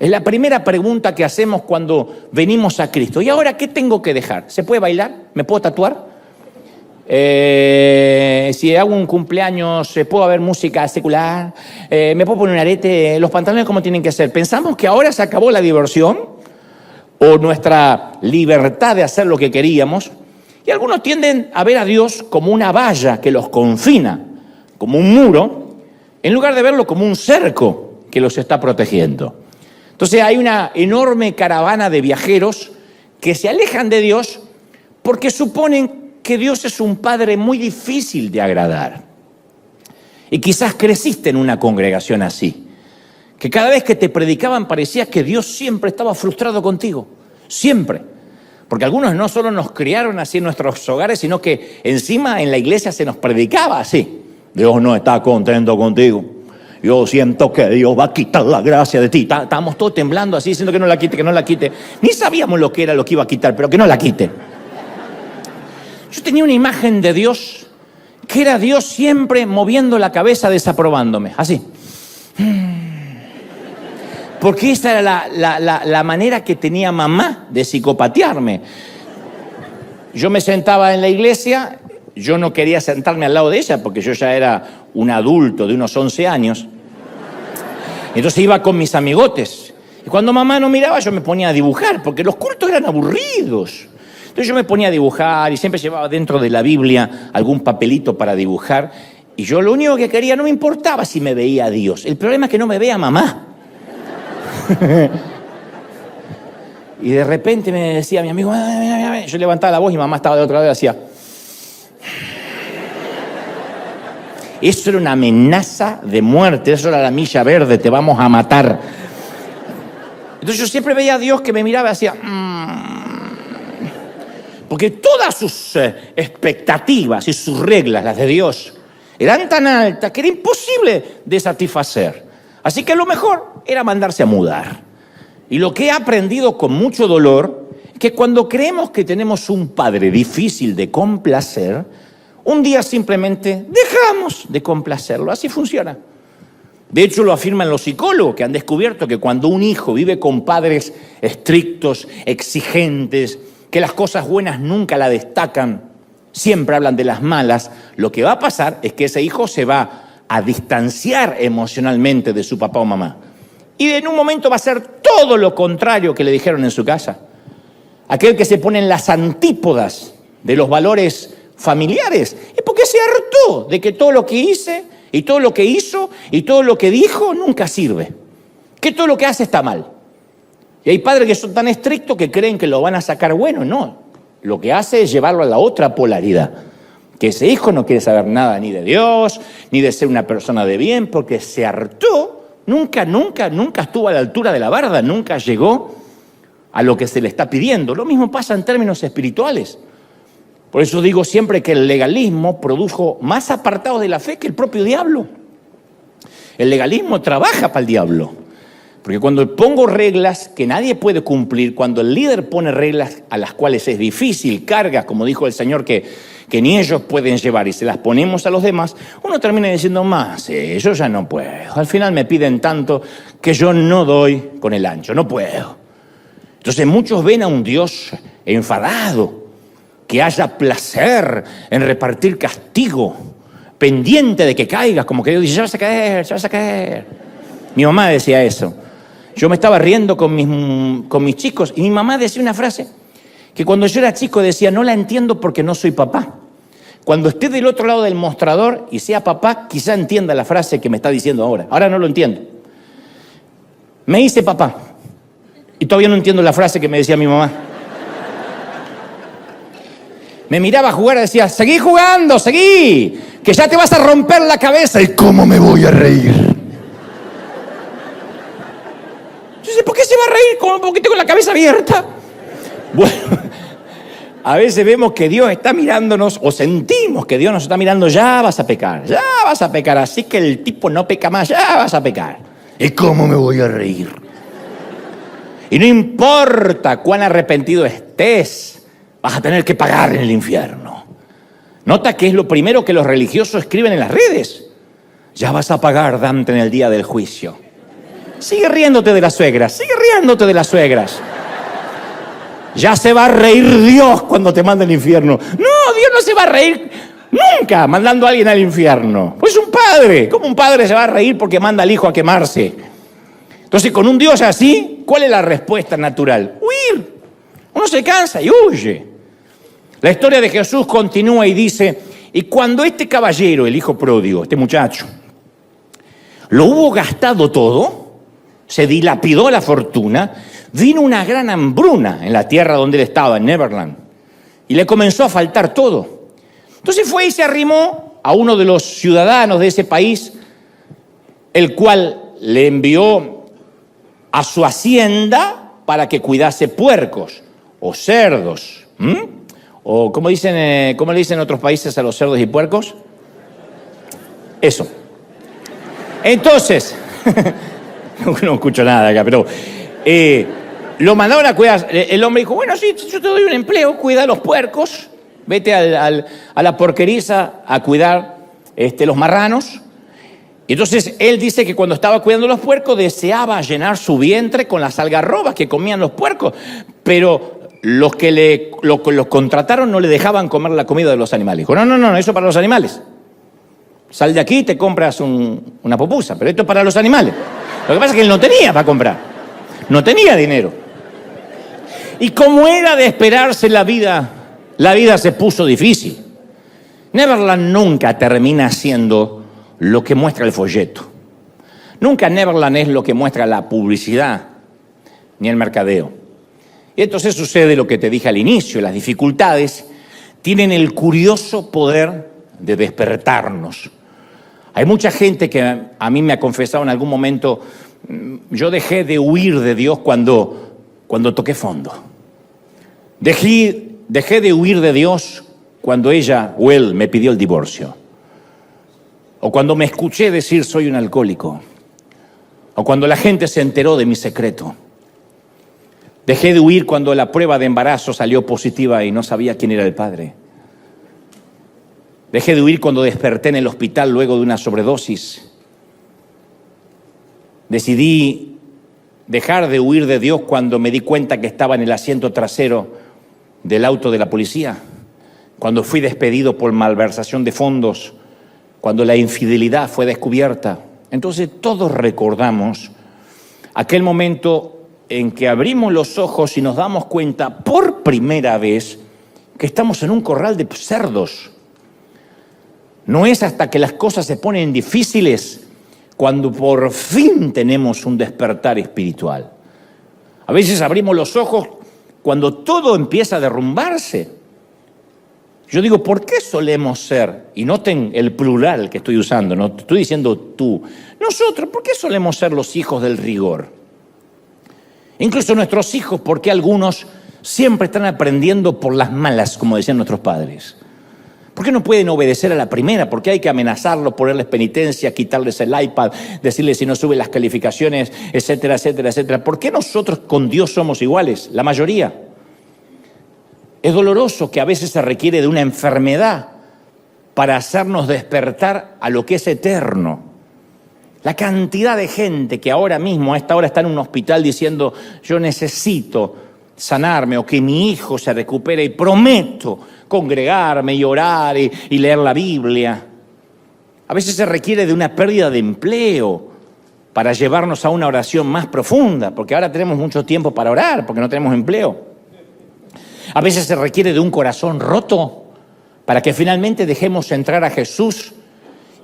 Es la primera pregunta que hacemos cuando venimos a Cristo. ¿Y ahora qué tengo que dejar? ¿Se puede bailar? ¿Me puedo tatuar? Si hago un cumpleaños, ¿puedo haber música secular? ¿Me puedo poner un arete? ¿Los pantalones cómo tienen que ser? ¿Pensamos que ahora se acabó la diversión o nuestra libertad de hacer lo que queríamos? Y algunos tienden a ver a Dios como una valla que los confina, como un muro, en lugar de verlo como un cerco que los está protegiendo. Entonces hay una enorme caravana de viajeros que se alejan de Dios porque suponen que Dios es un padre muy difícil de agradar. Y quizás creciste en una congregación así, que cada vez que te predicaban parecía que Dios siempre estaba frustrado contigo, siempre. Porque algunos no solo nos criaron así en nuestros hogares, sino que encima en la iglesia se nos predicaba así. Dios no está contento contigo. Yo siento que Dios va a quitar la gracia de ti. Estábamos todos temblando así, diciendo que no la quite, que no la quite. Ni sabíamos lo que era lo que iba a quitar, pero que no la quite. Yo tenía una imagen de Dios, que era Dios siempre moviendo la cabeza, desaprobándome, así. Porque esa era la manera que tenía mamá de psicopatearme. Yo me sentaba en la iglesia, yo no quería sentarme al lado de ella porque yo ya era un adulto de unos 11 años. Entonces iba con mis amigotes. Y cuando mamá no miraba, yo me ponía a dibujar, porque los cultos eran aburridos. Entonces yo me ponía a dibujar y siempre llevaba dentro de la Biblia algún papelito para dibujar. Y yo lo único que quería, no me importaba si me veía a Dios. El problema es que no me veía mamá. Y de repente me decía mi amigo, mira. Yo levantaba la voz y mamá estaba de otra vez, hacía. Eso era una amenaza de muerte, eso era la milla verde, te vamos a matar. Entonces yo siempre veía a Dios que me miraba y hacía. Porque todas sus expectativas y sus reglas, las de Dios, eran tan altas que era imposible de satisfacer. Así que lo mejor era mandarse a mudar. Y lo que he aprendido con mucho dolor es que cuando creemos que tenemos un padre difícil de complacer, un día simplemente dejamos de complacerlo. Así funciona. De hecho, lo afirman los psicólogos, que han descubierto que cuando un hijo vive con padres estrictos, exigentes, que las cosas buenas nunca la destacan, siempre hablan de las malas, lo que va a pasar es que ese hijo se va a distanciar emocionalmente de su papá o mamá. Y en un momento va a ser todo lo contrario que le dijeron en su casa. Aquel que se pone en las antípodas de los valores familiares es porque se hartó de que todo lo que hice y todo lo que hizo y todo lo que dijo nunca sirve. Que todo lo que hace está mal. Y hay padres que son tan estrictos que creen que lo van a sacar bueno. No, lo que hace es llevarlo a la otra polaridad. que ese hijo no quiere saber nada ni de Dios, ni de ser una persona de bien, porque se hartó, nunca estuvo a la altura de la barda, nunca llegó a lo que se le está pidiendo. Lo mismo pasa en términos espirituales. Por eso digo siempre que el legalismo produjo más apartados de la fe que el propio diablo. El legalismo trabaja para el diablo. Porque cuando pongo reglas que nadie puede cumplir, cuando el líder pone reglas a las cuales es difícil, cargas, como dijo el Señor, que ni ellos pueden llevar y se las ponemos a los demás, uno termina diciendo más, yo ya no puedo. Al final me piden tanto que yo no doy con el ancho, no puedo. Entonces muchos ven a un Dios enfadado, que haya placer en repartir castigo, pendiente de que caigas, como que Dios dice, ya vas a caer, ya vas a caer. Mi mamá decía eso. Yo me estaba riendo con mis chicos y mi mamá decía una frase que cuando yo era chico decía, no la entiendo porque no soy papá. Cuando esté del otro lado del mostrador y sea papá, quizá entienda la frase que me está diciendo ahora. Ahora no lo entiendo. Me hice papá y todavía no entiendo la frase que me decía mi mamá. Me miraba jugar y decía, seguí jugando, seguí, que ya te vas a romper la cabeza. ¿Y cómo me voy a reír? Yo sé, ¿por qué se va a reír con un poquito con la cabeza abierta? Bueno, a veces vemos que Dios está mirándonos o sentimos que Dios nos está mirando, ya vas a pecar, así que el tipo no peca más, ya vas a pecar. ¿Y cómo me voy a reír? Y no importa cuán arrepentido estés, vas a tener que pagar en el infierno. Nota que es lo primero que los religiosos escriben en las redes. Ya vas a pagar, Dante, en el día del juicio. Sigue riéndote de las suegras, Ya se va a reír Dios cuando te manda al infierno. No, Dios no se va a reír nunca mandando a alguien al infierno. Pues un padre. ¿Cómo un padre se va a reír porque manda al hijo a quemarse? Entonces, con un Dios así, ¿cuál es la respuesta natural? Huir. Uno se cansa y huye. La historia de Jesús continúa y dice, y cuando este caballero, el hijo pródigo, este muchacho, lo hubo gastado todo, se dilapidó la fortuna, vino una gran hambruna en la tierra donde él estaba, en Neverland, y le comenzó a faltar todo. Entonces fue y se arrimó a uno de los ciudadanos de ese país, el cual le envió a su hacienda para que cuidase puercos o cerdos. O ¿cómo le dicen en otros países a los cerdos y puercos? Eso. Entonces, no escucho nada acá, pero lo mandaron a cuidar. El hombre dijo, bueno, sí, yo te doy un empleo, cuida los puercos, vete a la porqueriza a cuidar los marranos. Y entonces él dice que cuando estaba cuidando los puercos deseaba llenar su vientre con las algarrobas que comían los puercos, pero los que los contrataron no le dejaban comer la comida de los animales. Dijo, no, eso para los animales. Sal de aquí y te compras una pupusa, pero esto es para los animales. Lo que pasa es que él no tenía para comprar. No tenía dinero. Y como era de esperarse la vida se puso difícil. Neverland nunca termina siendo lo que muestra el folleto. Nunca Neverland es lo que muestra la publicidad, ni el mercadeo. Y entonces sucede lo que te dije al inicio, las dificultades tienen el curioso poder de despertarnos. Hay mucha gente que a mí me ha confesado en algún momento, yo dejé de huir de Dios cuando toqué fondo. Dejé de huir de Dios cuando ella o él me pidió el divorcio. O cuando me escuché decir soy un alcohólico. O cuando la gente se enteró de mi secreto. Dejé de huir cuando la prueba de embarazo salió positiva y no sabía quién era el padre. Dejé de huir cuando desperté en el hospital luego de una sobredosis. Decidí dejar de huir de Dios cuando me di cuenta que estaba en el asiento trasero del auto de la policía. Cuando fui despedido por malversación de fondos. Cuando la infidelidad fue descubierta. Entonces todos recordamos aquel momento en que abrimos los ojos y nos damos cuenta por primera vez que estamos en un corral de cerdos. No es hasta que las cosas se ponen difíciles cuando por fin tenemos un despertar espiritual. A veces abrimos los ojos cuando todo empieza a derrumbarse. Yo digo, ¿por qué solemos ser? Y noten el plural que estoy usando, no estoy diciendo tú. Nosotros, ¿por qué solemos ser los hijos del rigor? Incluso nuestros hijos, ¿por qué algunos siempre están aprendiendo por las malas, como decían nuestros padres? ¿Por qué no pueden obedecer a la primera? ¿Por qué hay que amenazarlos, ponerles penitencia, quitarles el iPad, decirles si no suben las calificaciones, etcétera, etcétera, etcétera? ¿Por qué nosotros con Dios somos iguales? La mayoría. Es doloroso que a veces se requiere de una enfermedad para hacernos despertar a lo que es eterno. La cantidad de gente que ahora mismo a esta hora está en un hospital diciendo yo necesito sanarme o que mi hijo se recupere y prometo congregarme y orar y leer la Biblia. A veces se requiere de una pérdida de empleo para llevarnos a una oración más profunda, porque ahora tenemos mucho tiempo para orar porque no tenemos empleo. A veces se requiere de un corazón roto para que finalmente dejemos entrar a Jesús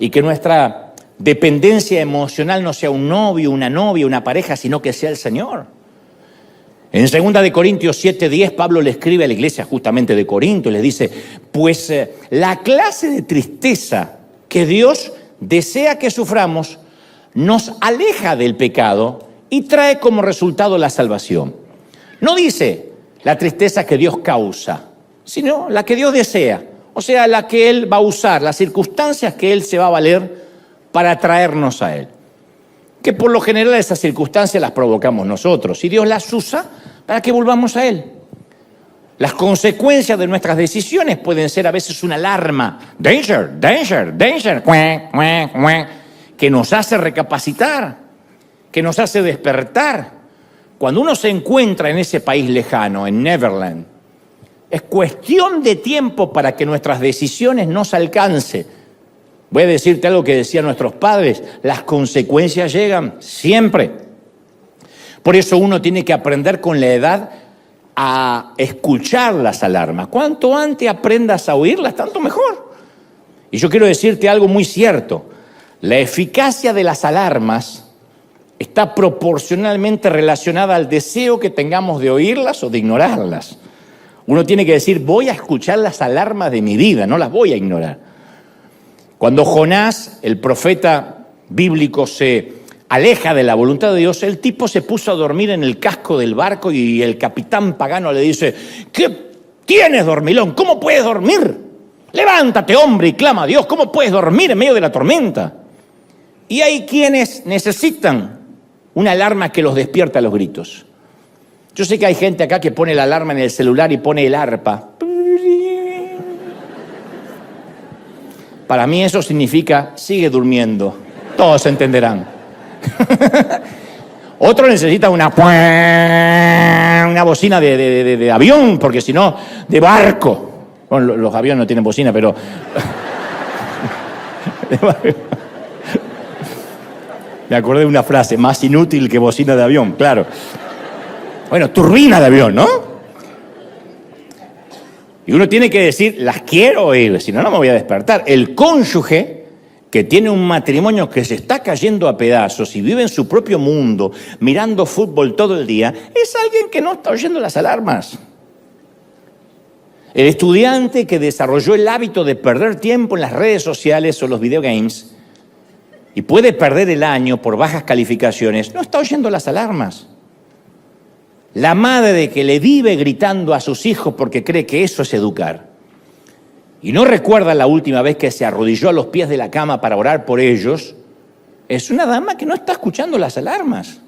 y que nuestra dependencia emocional no sea un novio, una novia, una pareja, sino que sea el Señor. En 2 Corintios 7:10, Pablo le escribe a la iglesia justamente de Corinto y les dice, pues la clase de tristeza que Dios desea que suframos nos aleja del pecado y trae como resultado la salvación. No dice la tristeza que Dios causa, sino la que Dios desea, o sea, la que Él va a usar, las circunstancias que Él se va a valer para atraernos a Él. Que por lo general esas circunstancias las provocamos nosotros y Dios las usa para que volvamos a Él. Las consecuencias de nuestras decisiones pueden ser a veces una alarma, danger, danger, danger, que nos hace recapacitar, que nos hace despertar. Cuando uno se encuentra en ese país lejano, en Neverland, es cuestión de tiempo para que nuestras decisiones nos alcancen. Voy a decirte algo que decían nuestros padres, las consecuencias llegan siempre. Por eso uno tiene que aprender con la edad a escuchar las alarmas. Cuanto antes aprendas a oírlas, tanto mejor. Y yo quiero decirte algo muy cierto. La eficacia de las alarmas está proporcionalmente relacionada al deseo que tengamos de oírlas o de ignorarlas. Uno tiene que decir, voy a escuchar las alarmas de mi vida, no las voy a ignorar. Cuando Jonás, el profeta bíblico, se aleja de la voluntad de Dios, el tipo se puso a dormir en el casco del barco y el capitán pagano le dice, ¿qué tienes, dormilón? ¿Cómo puedes dormir? Levántate, hombre, y clama a Dios. ¿Cómo puedes dormir en medio de la tormenta? Y hay quienes necesitan una alarma que los despierta a los gritos. Yo sé que hay gente acá que pone la alarma en el celular y pone el arpa. Para mí eso significa, sigue durmiendo. Todos entenderán. Otro necesita una bocina de avión, porque si no, de barco. Bueno, los aviones no tienen bocina, pero... Me acordé de una frase, más inútil que bocina de avión, claro. Bueno, turbina de avión, ¿no? Y uno tiene que decir, las quiero oír, si no, no me voy a despertar. El cónyuge que tiene un matrimonio que se está cayendo a pedazos y vive en su propio mundo, mirando fútbol todo el día, es alguien que no está oyendo las alarmas. El estudiante que desarrolló el hábito de perder tiempo en las redes sociales o los videogames y puede perder el año por bajas calificaciones, no está oyendo las alarmas. La madre que le vive gritando a sus hijos porque cree que eso es educar y no recuerda la última vez que se arrodilló a los pies de la cama para orar por ellos, es una dama que no está escuchando las alarmas.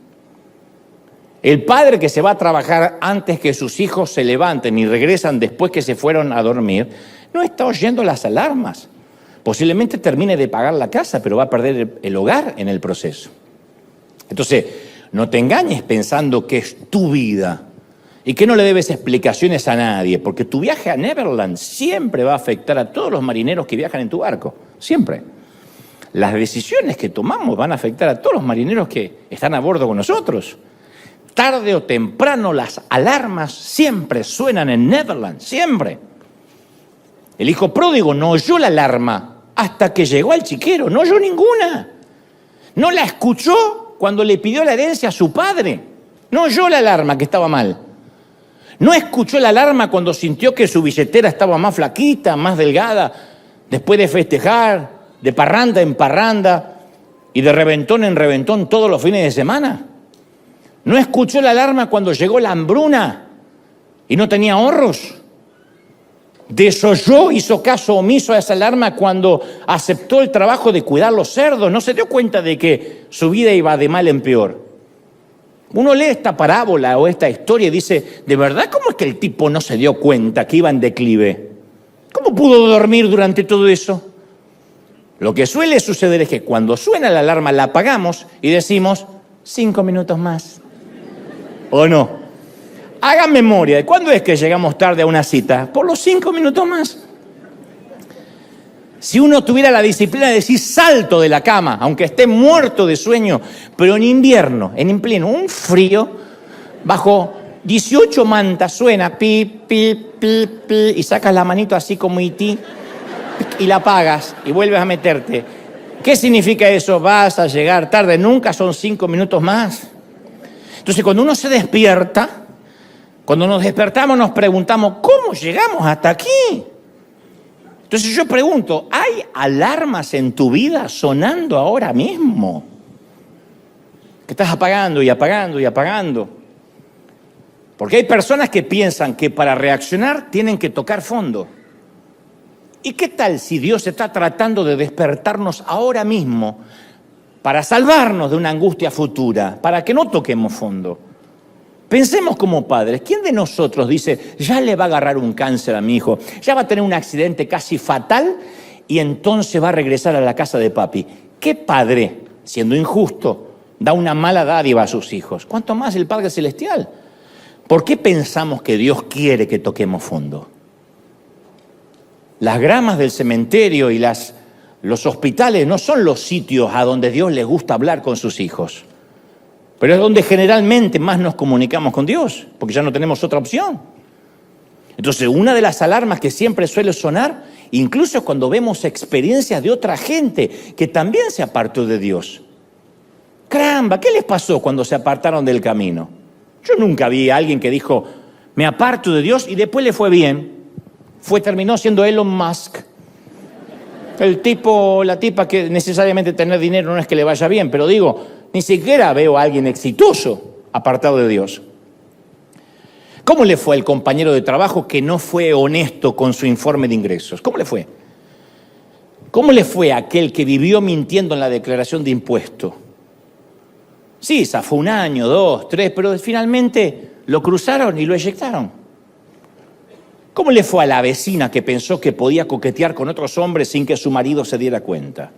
El padre que se va a trabajar antes que sus hijos se levanten y regresan después que se fueron a dormir, no está oyendo las alarmas. Posiblemente termine de pagar la casa, pero va a perder el hogar en el proceso. Entonces, no te engañes pensando que es tu vida y que no le debes explicaciones a nadie, porque tu viaje a Neverland siempre va a afectar a todos los marineros que viajan en tu barco, siempre. Las decisiones que tomamos van a afectar a todos los marineros que están a bordo con nosotros. Tarde o temprano las alarmas siempre suenan en Neverland, siempre. El hijo pródigo no oyó la alarma hasta que llegó al chiquero, no oyó ninguna. No la escuchó cuando le pidió la herencia a su padre. No oyó la alarma que estaba mal. No escuchó la alarma cuando sintió que su billetera estaba más flaquita, más delgada, después de festejar, de parranda en parranda y de reventón en reventón todos los fines de semana. No escuchó la alarma cuando llegó la hambruna y no tenía ahorros. Desoyó, hizo caso omiso a esa alarma cuando aceptó el trabajo de cuidar los cerdos. No se dio cuenta de que su vida iba de mal en peor. Uno lee esta parábola o esta historia y dice, ¿de verdad cómo es que el tipo no se dio cuenta que iba en declive? ¿Cómo pudo dormir durante todo eso? Lo que suele suceder es que cuando suena la alarma la apagamos y decimos, 5 minutos más. ¿O no? Hagan memoria de cuándo es que llegamos tarde a una cita. Por los 5 minutos más. Si uno tuviera la disciplina de decir salto de la cama, aunque esté muerto de sueño, pero en invierno, en pleno, un frío, bajo 18 mantas suena pi, pi, pi, pi, y sacas la manito así como E.T. y la apagas y vuelves a meterte. ¿Qué significa eso? Vas a llegar tarde, nunca son 5 minutos más. Entonces cuando uno se despierta, cuando nos despertamos nos preguntamos, ¿cómo llegamos hasta aquí? Entonces yo pregunto, ¿hay alarmas en tu vida sonando ahora mismo? Que estás apagando y apagando y apagando. Porque hay personas que piensan que para reaccionar tienen que tocar fondo. ¿Y qué tal si Dios está tratando de despertarnos ahora mismo para salvarnos de una angustia futura, para que no toquemos fondo? Pensemos como padres, ¿quién de nosotros dice, ya le va a agarrar un cáncer a mi hijo, ya va a tener un accidente casi fatal y entonces va a regresar a la casa de papi? ¿Qué padre, siendo injusto, da una mala dádiva a sus hijos? ¿Cuánto más el Padre Celestial? ¿Por qué pensamos que Dios quiere que toquemos fondo? Las gramas del cementerio y los hospitales no son los sitios a donde Dios le gusta hablar con sus hijos. Pero es donde generalmente más nos comunicamos con Dios, porque ya no tenemos otra opción. Entonces, una de las alarmas que siempre suele sonar, incluso cuando vemos experiencias de otra gente que también se apartó de Dios. Caramba, ¿qué les pasó cuando se apartaron del camino? Yo nunca vi a alguien que dijo, me aparto de Dios y después le fue bien. Terminó siendo Elon Musk. El tipo, la tipa que necesariamente tener dinero no es que le vaya bien, pero digo, ni siquiera veo a alguien exitoso apartado de Dios. ¿Cómo le fue al compañero de trabajo que no fue honesto con su informe de ingresos? ¿Cómo le fue? ¿Cómo le fue a aquel que vivió mintiendo en la declaración de impuesto? Sí, zafó 1 año, 2, 3, pero finalmente lo cruzaron y lo eyectaron. ¿Cómo le fue a la vecina que pensó que podía coquetear con otros hombres sin que su marido se diera cuenta?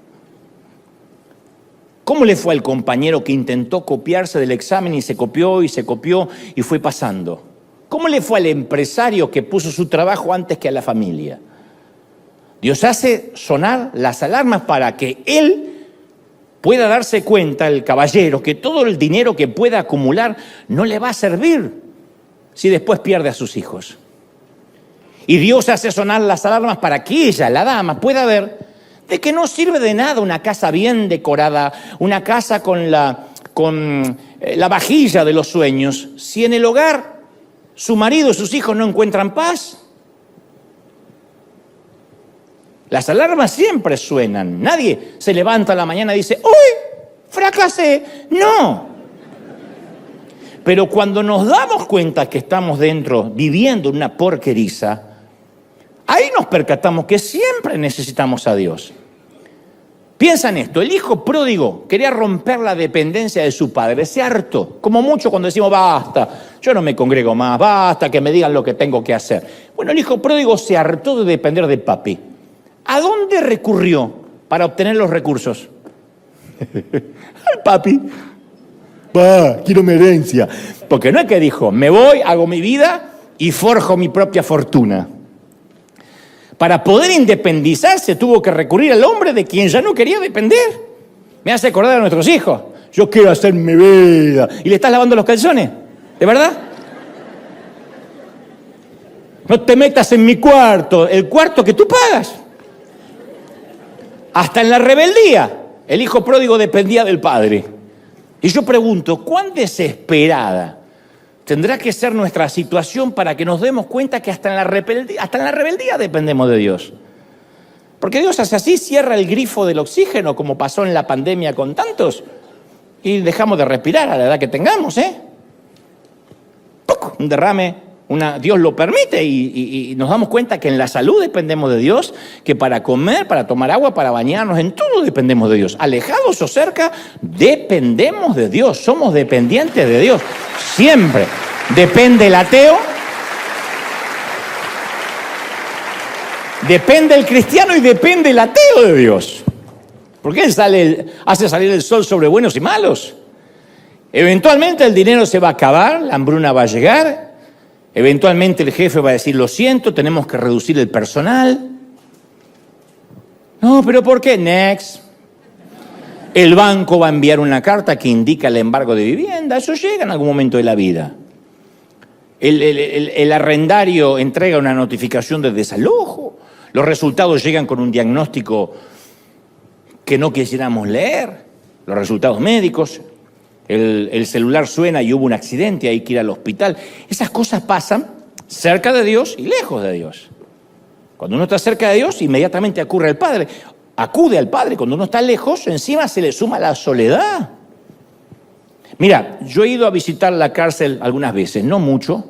¿Cómo le fue al compañero que intentó copiarse del examen y se copió y fue pasando? ¿Cómo le fue al empresario que puso su trabajo antes que a la familia? Dios hace sonar las alarmas para que él pueda darse cuenta, el caballero, que todo el dinero que pueda acumular no le va a servir si después pierde a sus hijos. Y Dios hace sonar las alarmas para que ella, la dama, pueda ver de que no sirve de nada una casa bien decorada, una casa con la vajilla de los sueños, si en el hogar su marido y sus hijos no encuentran paz. Las alarmas siempre suenan. Nadie se levanta a la mañana y dice, ¡uy! ¡Fracasé! ¡No! Pero cuando nos damos cuenta que estamos dentro, viviendo una porqueriza, ahí nos percatamos que siempre necesitamos a Dios. Piensa en esto, el hijo pródigo quería romper la dependencia de su padre, se hartó, como mucho cuando decimos, basta, yo no me congrego más, basta que me digan lo que tengo que hacer. Bueno, el hijo pródigo se hartó de depender de papi. ¿A dónde recurrió para obtener los recursos? Al papi. Quiero mi herencia. Porque no es que dijo, me voy, hago mi vida y forjo mi propia fortuna. Para poder independizarse tuvo que recurrir al hombre de quien ya no quería depender. Me hace acordar a nuestros hijos. Yo quiero hacer mi vida. ¿Y le estás lavando los calzones? ¿De verdad? No te metas en mi cuarto, el cuarto que tú pagas. Hasta en la rebeldía, el hijo pródigo dependía del padre. Y yo pregunto, ¿cuán desesperada tendrá que ser nuestra situación para que nos demos cuenta que hasta en la rebeldía dependemos de Dios. Porque Dios hace así, cierra el grifo del oxígeno, como pasó en la pandemia con tantos, y dejamos de respirar a la edad que tengamos, ¡Puc! Un derrame, Dios lo permite y nos damos cuenta que en la salud dependemos de Dios, que para comer, para tomar agua, para bañarnos, en todo dependemos de Dios. Alejados o cerca, dependemos de Dios, somos dependientes de Dios, siempre. Depende el ateo, depende el cristiano y depende el ateo de Dios. Porque Él hace salir el sol sobre buenos y malos. Eventualmente el dinero se va a acabar, la hambruna va a llegar. Eventualmente el jefe va a decir, lo siento, tenemos que reducir el personal. No, pero ¿por qué? Next. El banco va a enviar una carta que indica el embargo de vivienda. Eso llega en algún momento de la vida. El arrendario entrega una notificación de desalojo. Los resultados llegan con un diagnóstico que no quisiéramos leer. Los resultados médicos. El celular suena y hubo un accidente, hay que ir al hospital. Esas cosas pasan cerca de Dios y lejos de Dios. Cuando uno está cerca de Dios, inmediatamente acude al Padre. Cuando uno está lejos, encima se le suma la soledad. Mira, yo he ido a visitar la cárcel algunas veces, no mucho,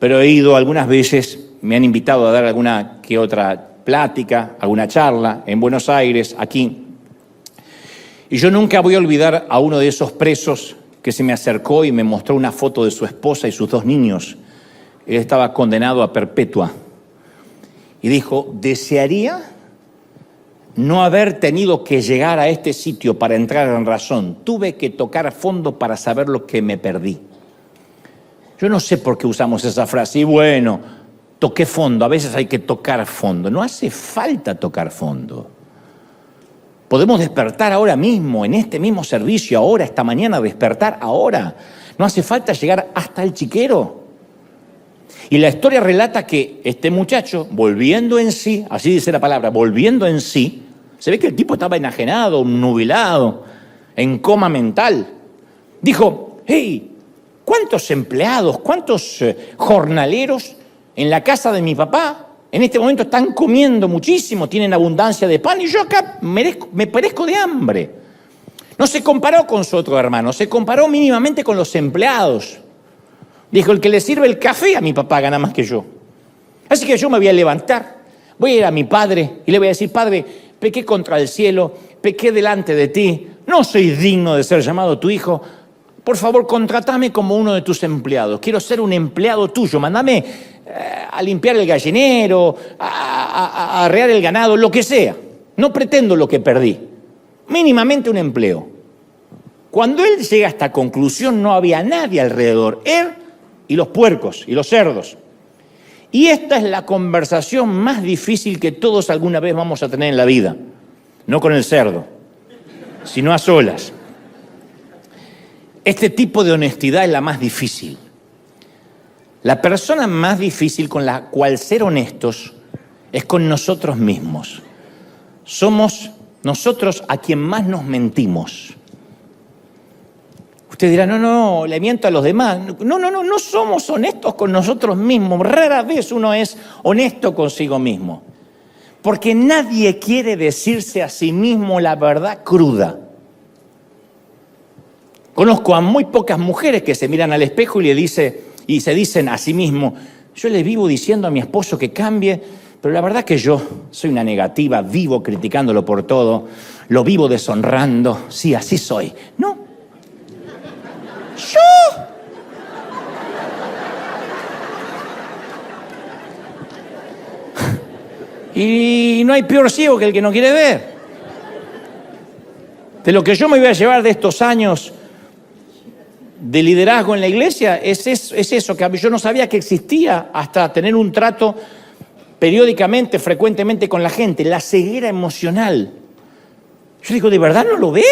pero he ido algunas veces, me han invitado a dar alguna que otra plática, alguna charla en Buenos Aires, aquí. Y yo nunca voy a olvidar a uno de esos presos que se me acercó y me mostró una foto de su esposa y sus 2 niños. Él estaba condenado a perpetua. Y dijo, desearía no haber tenido que llegar a este sitio para entrar en razón. Tuve que tocar fondo para saber lo que me perdí. Yo no sé por qué usamos esa frase. Y bueno, toqué fondo. A veces hay que tocar fondo. No hace falta tocar fondo. Podemos despertar ahora mismo, en este mismo servicio, ahora, esta mañana, despertar ahora. No hace falta llegar hasta el chiquero. Y la historia relata que este muchacho, volviendo en sí, así dice la palabra, volviendo en sí, se ve que el tipo estaba enajenado, nubilado, en coma mental. Dijo, hey, ¿cuántos empleados, cuántos jornaleros en la casa de mi papá en este momento están comiendo muchísimo, tienen abundancia de pan y yo acá me perezco de hambre? No se comparó con su otro hermano, se comparó mínimamente con los empleados. Dijo, el que le sirve el café a mi papá gana más que yo. Así que yo me voy a levantar, voy a ir a mi padre y le voy a decir, Padre, pequé contra el cielo, pequé delante de ti, no soy digno de ser llamado tu hijo. Por favor, contratame como uno de tus empleados. Quiero ser un empleado tuyo. Mándame a limpiar el gallinero, a arrear el ganado, lo que sea. No pretendo lo que perdí. Mínimamente un empleo. Cuando él llega a esta conclusión, no había nadie alrededor. Él y los puercos y los cerdos. Y esta es la conversación más difícil que todos alguna vez vamos a tener en la vida. No con el cerdo, sino a solas. Este tipo de honestidad es la más difícil. La persona más difícil con la cual ser honestos es con nosotros mismos. Somos nosotros a quien más nos mentimos. Usted dirá, no, le miento a los demás. No somos honestos con nosotros mismos. Rara vez uno es honesto consigo mismo. Porque nadie quiere decirse a sí mismo la verdad cruda. Conozco a muy pocas mujeres que se miran al espejo y se dicen a sí mismos, yo le vivo diciendo a mi esposo que cambie, pero la verdad que yo soy una negativa, vivo criticándolo por todo, lo vivo deshonrando, sí, así soy. No. ¡Yo! Y no hay peor ciego que el que no quiere ver. De lo que yo me voy a llevar de estos años de liderazgo en la iglesia es eso, que yo no sabía que existía hasta tener un trato periódicamente, frecuentemente con la gente, la ceguera emocional. Yo digo, ¿de verdad no lo ve?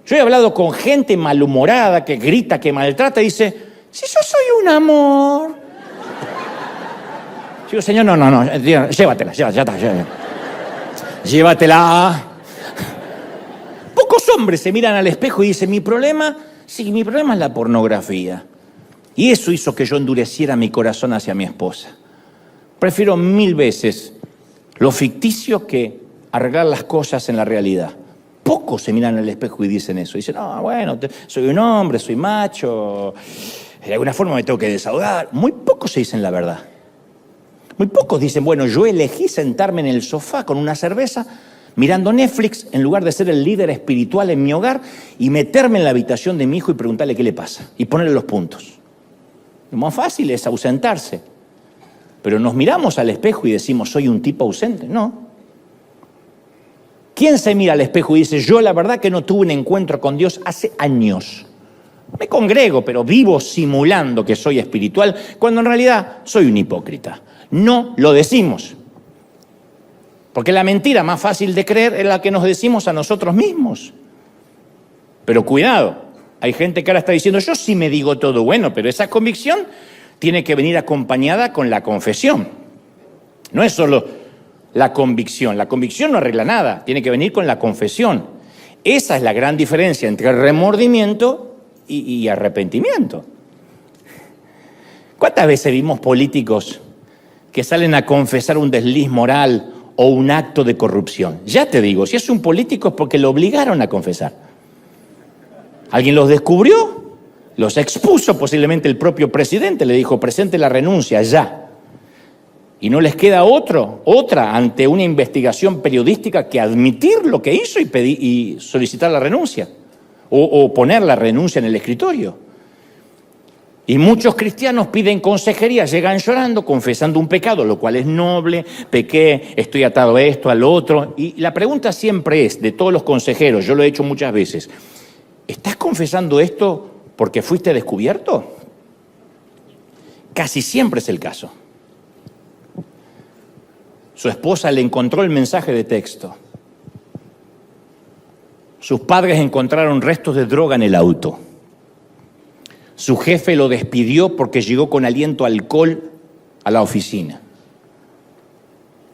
Yo he hablado con gente malhumorada, que grita, que maltrata, y dice, si yo soy un amor. Yo digo, Señor, no, llévatela, ya está. Llévatela. Pocos hombres se miran al espejo y dicen, mi problema es la pornografía. Y eso hizo que yo endureciera mi corazón hacia mi esposa. Prefiero 1000 veces lo ficticio que arreglar las cosas en la realidad. Pocos se miran al espejo y dicen eso. Dicen, no, bueno, soy un hombre, soy macho, de alguna forma me tengo que desahogar. Muy pocos se dicen la verdad. Muy pocos dicen, bueno, yo elegí sentarme en el sofá con una cerveza, mirando Netflix, en lugar de ser el líder espiritual en mi hogar y meterme en la habitación de mi hijo y preguntarle qué le pasa y ponerle los puntos. Lo más fácil es ausentarse. Pero nos miramos al espejo y decimos, soy un tipo ausente. No. ¿Quién se mira al espejo y dice, yo la verdad que no tuve un encuentro con Dios hace años? Me congrego, pero vivo simulando que soy espiritual, cuando en realidad soy un hipócrita. No lo decimos. Porque la mentira más fácil de creer es la que nos decimos a nosotros mismos. Pero cuidado, hay gente que ahora está diciendo, yo sí me digo todo bueno, pero esa convicción tiene que venir acompañada con la confesión. No es solo la convicción no arregla nada, tiene que venir con la confesión. Esa es la gran diferencia entre remordimiento y arrepentimiento. ¿Cuántas veces vimos políticos que salen a confesar un desliz moral o un acto de corrupción? Ya te digo, si es un político es porque lo obligaron a confesar. Alguien los descubrió, los expuso, posiblemente el propio presidente le dijo, presente la renuncia ya. Y no les queda otra ante una investigación periodística que admitir lo que hizo y solicitar la renuncia o poner la renuncia en el escritorio. Y muchos cristianos piden consejería, llegan llorando, confesando un pecado, lo cual es noble, pequé, estoy atado a esto, al otro. Y la pregunta siempre es, de todos los consejeros, yo lo he hecho muchas veces, ¿estás confesando esto porque fuiste descubierto? Casi siempre es el caso. Su esposa le encontró el mensaje de texto. Sus padres encontraron restos de droga en el auto. Su jefe lo despidió porque llegó con aliento a alcohol a la oficina.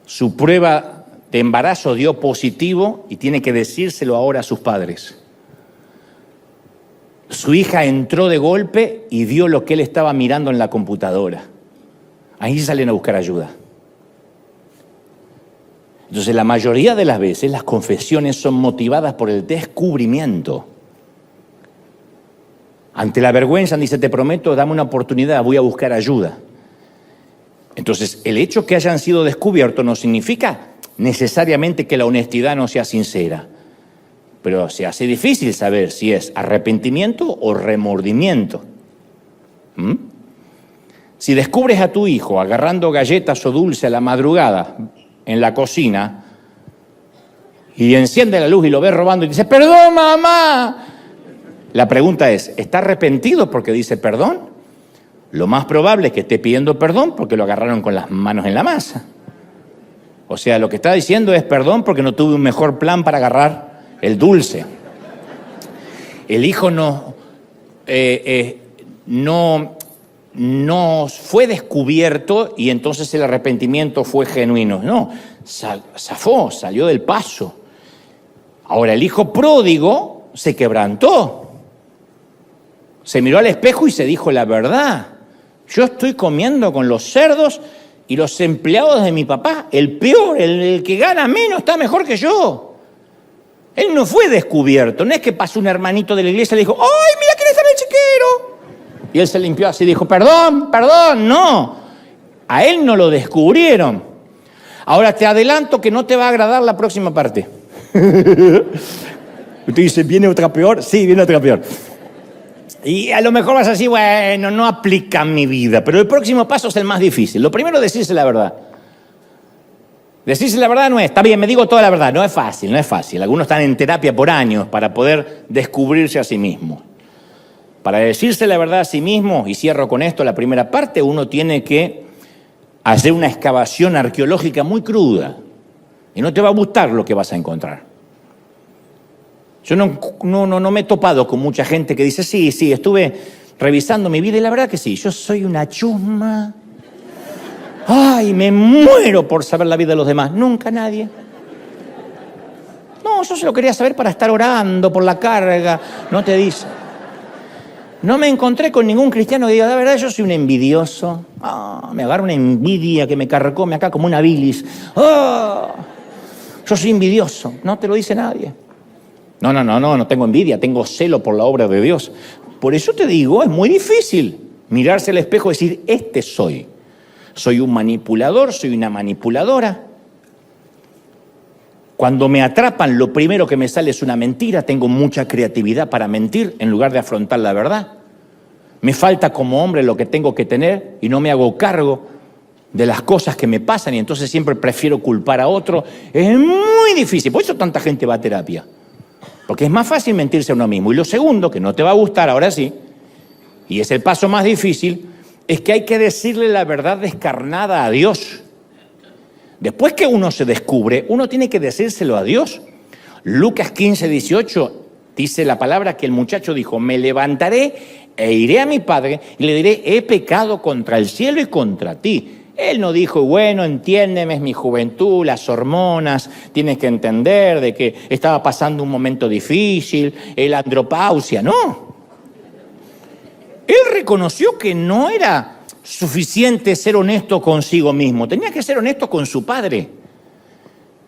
Su prueba de embarazo dio positivo y tiene que decírselo ahora a sus padres. Su hija entró de golpe y vio lo que él estaba mirando en la computadora. Ahí salen a buscar ayuda. Entonces, la mayoría de las veces las confesiones son motivadas por el descubrimiento. Ante la vergüenza dice, te prometo, dame una oportunidad, voy a buscar ayuda. Entonces, el hecho que hayan sido descubiertos no significa necesariamente que la honestidad no sea sincera. Pero se hace difícil saber si es arrepentimiento o remordimiento. Si descubres a tu hijo agarrando galletas o dulce a la madrugada en la cocina y enciende la luz y lo ves robando y dice, perdón, mamá. La pregunta es, ¿está arrepentido porque dice perdón? Lo más probable es que esté pidiendo perdón porque lo agarraron con las manos en la masa. O sea, lo que está diciendo es perdón porque no tuve un mejor plan para agarrar el dulce. El hijo no fue descubierto y entonces el arrepentimiento fue genuino. No, zafó, salió del paso. Ahora, el hijo pródigo se quebrantó. Se miró al espejo y se dijo la verdad. Yo estoy comiendo con los cerdos y los empleados de mi papá. El peor, el que gana menos, está mejor que yo. Él no fue descubierto. No es que pasó un hermanito de la iglesia y le dijo, ¡ay, mira quién está en el chiquero! Y él se limpió así y dijo, perdón, no. A él no lo descubrieron. Ahora te adelanto que no te va a agradar la próxima parte. Usted dice, ¿viene otra peor? Sí, viene otra peor. Y a lo mejor vas a decir, bueno, no aplica en mi vida, pero el próximo paso es el más difícil. Lo primero es decirse la verdad. Decirse la verdad no es, está bien, me digo toda la verdad, no es fácil. Algunos están en terapia por años para poder descubrirse a sí mismos. Para decirse la verdad a sí mismo, y cierro con esto la primera parte, uno tiene que hacer una excavación arqueológica muy cruda. Y no te va a gustar lo que vas a encontrar. Yo no me he topado con mucha gente que dice, sí, estuve revisando mi vida y la verdad que sí, yo soy una chusma. Ay, me muero por saber la vida de los demás. Nunca nadie. No, yo se lo quería saber para estar orando por la carga. No te dice. No me encontré con ningún cristiano que diga, la verdad, yo soy un envidioso. Me agarra una envidia que me carcome acá como una bilis. Yo soy envidioso. No te lo dice nadie. No tengo envidia, tengo celo por la obra de Dios. Por eso te digo, es muy difícil mirarse al espejo y decir, este soy. Soy un manipulador, soy una manipuladora. Cuando me atrapan, lo primero que me sale es una mentira. Tengo mucha creatividad para mentir en lugar de afrontar la verdad. Me falta como hombre lo que tengo que tener y no me hago cargo de las cosas que me pasan y entonces siempre prefiero culpar a otro. Es muy difícil. Por eso tanta gente va a terapia. Porque es más fácil mentirse a uno mismo. Y lo segundo, que no te va a gustar, ahora sí, y es el paso más difícil, es que hay que decirle la verdad descarnada a Dios. Después que uno se descubre, uno tiene que decírselo a Dios. Lucas 15:18 dice la palabra que el muchacho dijo, me levantaré e iré a mi padre y le diré, he pecado contra el cielo y contra ti. Él no dijo, bueno, entiéndeme, es mi juventud, las hormonas, tienes que entender de que estaba pasando un momento difícil, la andropausia, no. Él reconoció que no era suficiente ser honesto consigo mismo, tenía que ser honesto con su padre.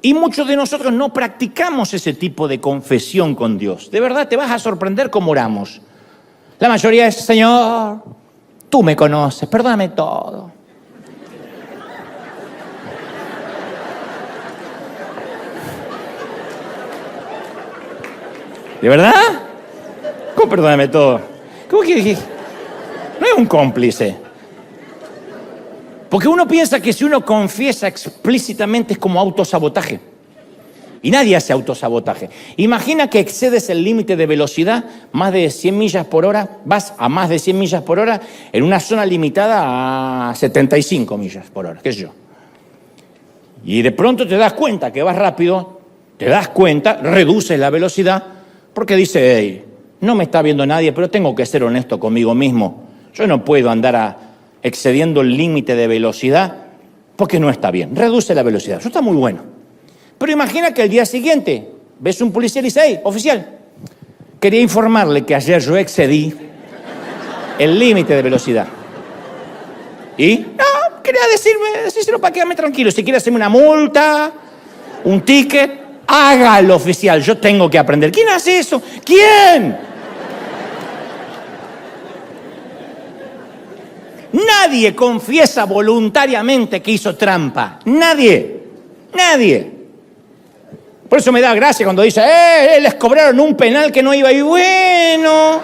Y muchos de nosotros no practicamos ese tipo de confesión con Dios. De verdad, te vas a sorprender cómo oramos. La mayoría es, Señor, tú me conoces, perdóname todo. ¿De verdad? ¿Cómo perdóname todo? ¿Cómo que no es un cómplice? Porque uno piensa que si uno confiesa explícitamente es como autosabotaje. Y nadie hace autosabotaje. Imagina que excedes el límite de velocidad, más de 100 millas por hora, vas a más de 100 millas por hora en una zona limitada a 75 millas por hora, qué sé yo. Y de pronto te das cuenta que vas rápido, te das cuenta, reduces la velocidad, porque dice, hey, no me está viendo nadie, pero tengo que ser honesto conmigo mismo. Yo no puedo andar excediendo el límite de velocidad porque no está bien. Reduce la velocidad. Eso está muy bueno. Pero imagina que el día siguiente ves un policía y dice, hey, oficial, quería informarle que ayer yo excedí el límite de velocidad. ¿Y? No, quería decírselo para quedarme tranquilo. Si quiere hacerme una multa, un ticket, hágalo, oficial. Yo tengo que aprender. ¿Quién hace eso? ¿Quién? Nadie confiesa voluntariamente que hizo trampa. Nadie. Por eso me da gracia cuando dice, les cobraron un penal que no iba y bueno.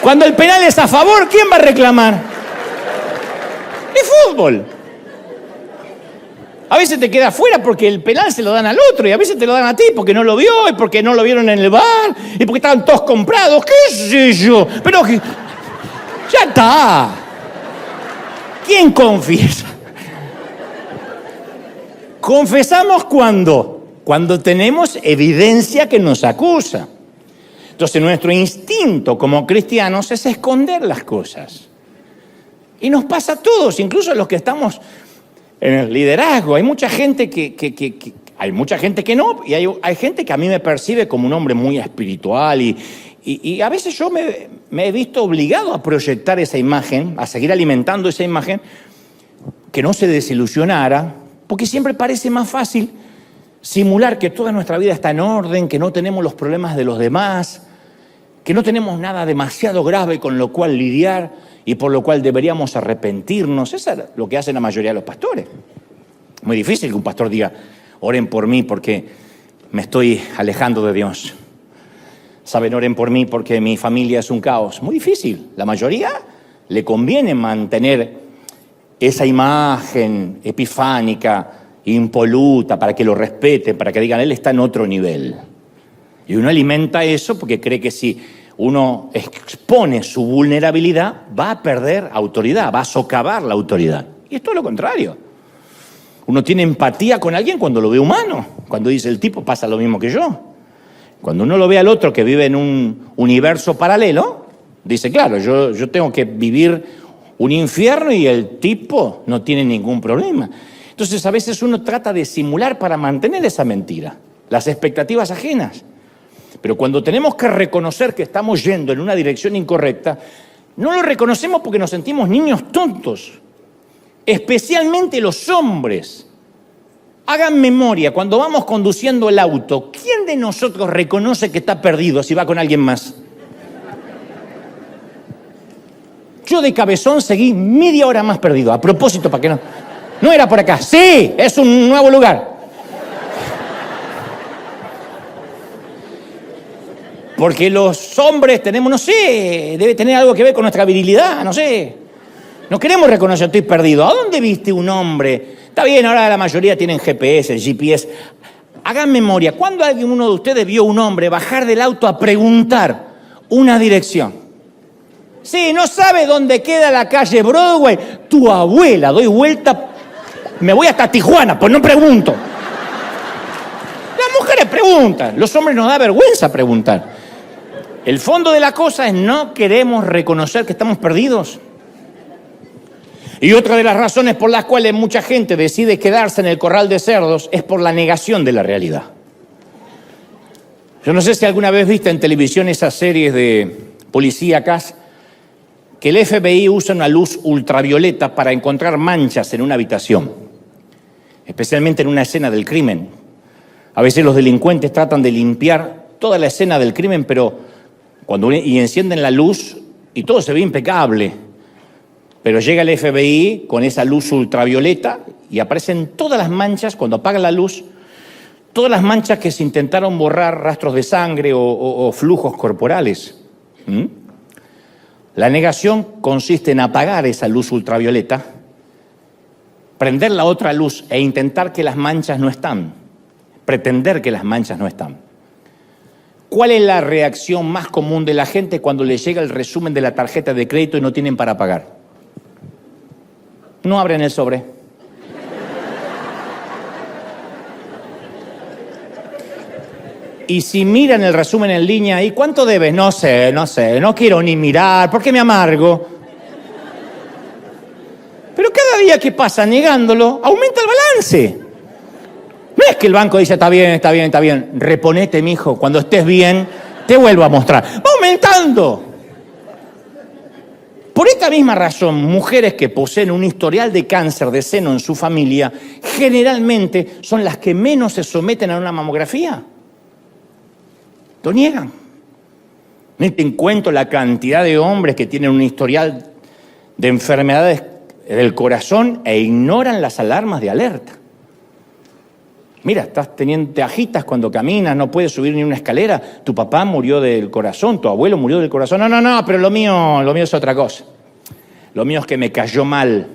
Cuando el penal es a favor, ¿quién va a reclamar? Es fútbol. A veces te quedas fuera porque el penal se lo dan al otro y a veces te lo dan a ti porque no lo vio y porque no lo vieron en el bar y porque estaban todos comprados, qué sé yo. Pero ya está. ¿Quién confiesa? Confesamos cuando tenemos evidencia que nos acusa. Entonces nuestro instinto como cristianos es esconder las cosas. Y nos pasa a todos, incluso a los que estamos en el liderazgo. Hay mucha gente hay mucha gente que no, y hay gente que a mí me percibe como un hombre muy espiritual y a veces yo me he visto obligado a proyectar esa imagen, a seguir alimentando esa imagen, que no se desilusionara, porque siempre parece más fácil simular que toda nuestra vida está en orden, que no tenemos los problemas de los demás, que no tenemos nada demasiado grave con lo cual lidiar y por lo cual deberíamos arrepentirnos. Eso es lo que hacen la mayoría de los pastores. Muy difícil que un pastor diga, oren por mí porque me estoy alejando de Dios. Saben, oren por mí porque mi familia es un caos. Muy difícil. La mayoría le conviene mantener esa imagen epifánica, impoluta, para que lo respeten, para que digan, él está en otro nivel. Y uno alimenta eso porque cree que si uno expone su vulnerabilidad, va a perder autoridad, va a socavar la autoridad. Y es todo lo contrario. Uno tiene empatía con alguien cuando lo ve humano, cuando dice, el tipo pasa lo mismo que yo. Cuando uno lo ve al otro que vive en un universo paralelo, dice, claro, yo tengo que vivir un infierno y el tipo no tiene ningún problema. Entonces a veces uno trata de simular para mantener esa mentira, las expectativas ajenas. Pero cuando tenemos que reconocer que estamos yendo en una dirección incorrecta, no lo reconocemos porque nos sentimos niños tontos, especialmente los hombres. Hagan memoria, cuando vamos conduciendo el auto, ¿quién de nosotros reconoce que está perdido si va con alguien más? Yo de cabezón seguí media hora más perdido, a propósito, para que no... No era por acá. Sí, es un nuevo lugar. Porque los hombres tenemos, no sé, debe tener algo que ver con nuestra virilidad, no sé. No queremos reconocer, estoy perdido. ¿A dónde viste un hombre? Está bien, ahora la mayoría tienen GPS, GPS. Hagan memoria, ¿cuándo uno de ustedes vio un hombre bajar del auto a preguntar una dirección? Sí, no sabe dónde queda la calle Broadway. Tu abuela, doy vuelta, me voy hasta Tijuana, pues no pregunto. Las mujeres preguntan, los hombres nos da vergüenza preguntar. El fondo de la cosa es no queremos reconocer que estamos perdidos. Y otra de las razones por las cuales mucha gente decide quedarse en el corral de cerdos es por la negación de la realidad. Yo no sé si alguna vez viste en televisión esas series de policíacas que el FBI usa una luz ultravioleta para encontrar manchas en una habitación, especialmente en una escena del crimen. A veces los delincuentes tratan de limpiar toda la escena del crimen, pero y encienden la luz y todo se ve impecable. Pero llega el FBI con esa luz ultravioleta y aparecen todas las manchas, cuando apagan la luz, todas las manchas que se intentaron borrar, rastros de sangre o flujos corporales. La negación consiste en apagar esa luz ultravioleta, prender la otra luz e intentar que las manchas no están, pretender que las manchas no están. ¿Cuál es la reacción más común de la gente cuando les llega el resumen de la tarjeta de crédito y no tienen para pagar? No abren el sobre. Y si miran el resumen en línea, ¿y cuánto debes? No sé, no quiero ni mirar, ¿por qué me amargo? Pero cada día que pasa negándolo, aumenta el balance. No es que el banco dice, está bien, reponete, mijo, cuando estés bien, te vuelvo a mostrar. Va aumentando. Por esta misma razón, mujeres que poseen un historial de cáncer de seno en su familia, generalmente son las que menos se someten a una mamografía. Lo niegan. No te encuentro la cantidad de hombres que tienen un historial de enfermedades del corazón e ignoran las alarmas de alerta. Mira, te agitas cuando caminas, no puedes subir ni una escalera. Tu papá murió del corazón, tu abuelo murió del corazón. No, pero lo mío es otra cosa. Lo mío es que me cayó mal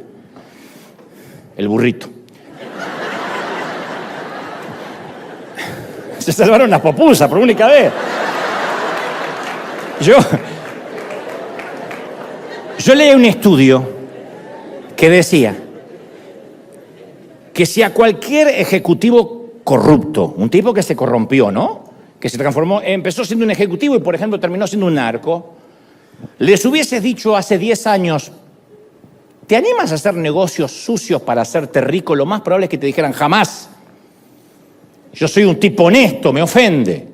el burrito. Se salvaron las popusas por única vez. Yo leí un estudio que decía que si a cualquier ejecutivo corrupto, un tipo que se corrompió, ¿no? Que se transformó, empezó siendo un ejecutivo y, por ejemplo, terminó siendo un narco, les hubieses dicho hace 10 años, ¿te animas a hacer negocios sucios para hacerte rico? Lo más probable es que te dijeran, jamás. Yo soy un tipo honesto, me ofende.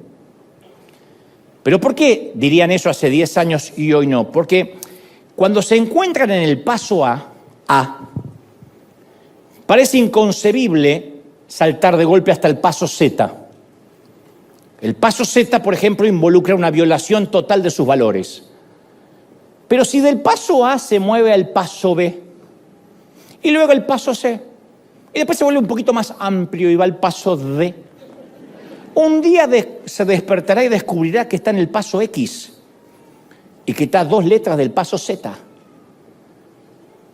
¿Pero por qué dirían eso hace 10 años y hoy no? Porque cuando se encuentran en el paso A, parece inconcebible saltar de golpe hasta el paso Z. El paso Z, por ejemplo, involucra una violación total de sus valores. Pero si del paso A se mueve al paso B, y luego el paso C, y después se vuelve un poquito más amplio y va al paso D, un día se despertará y descubrirá que está en el paso X y que está a 2 letras del paso Z.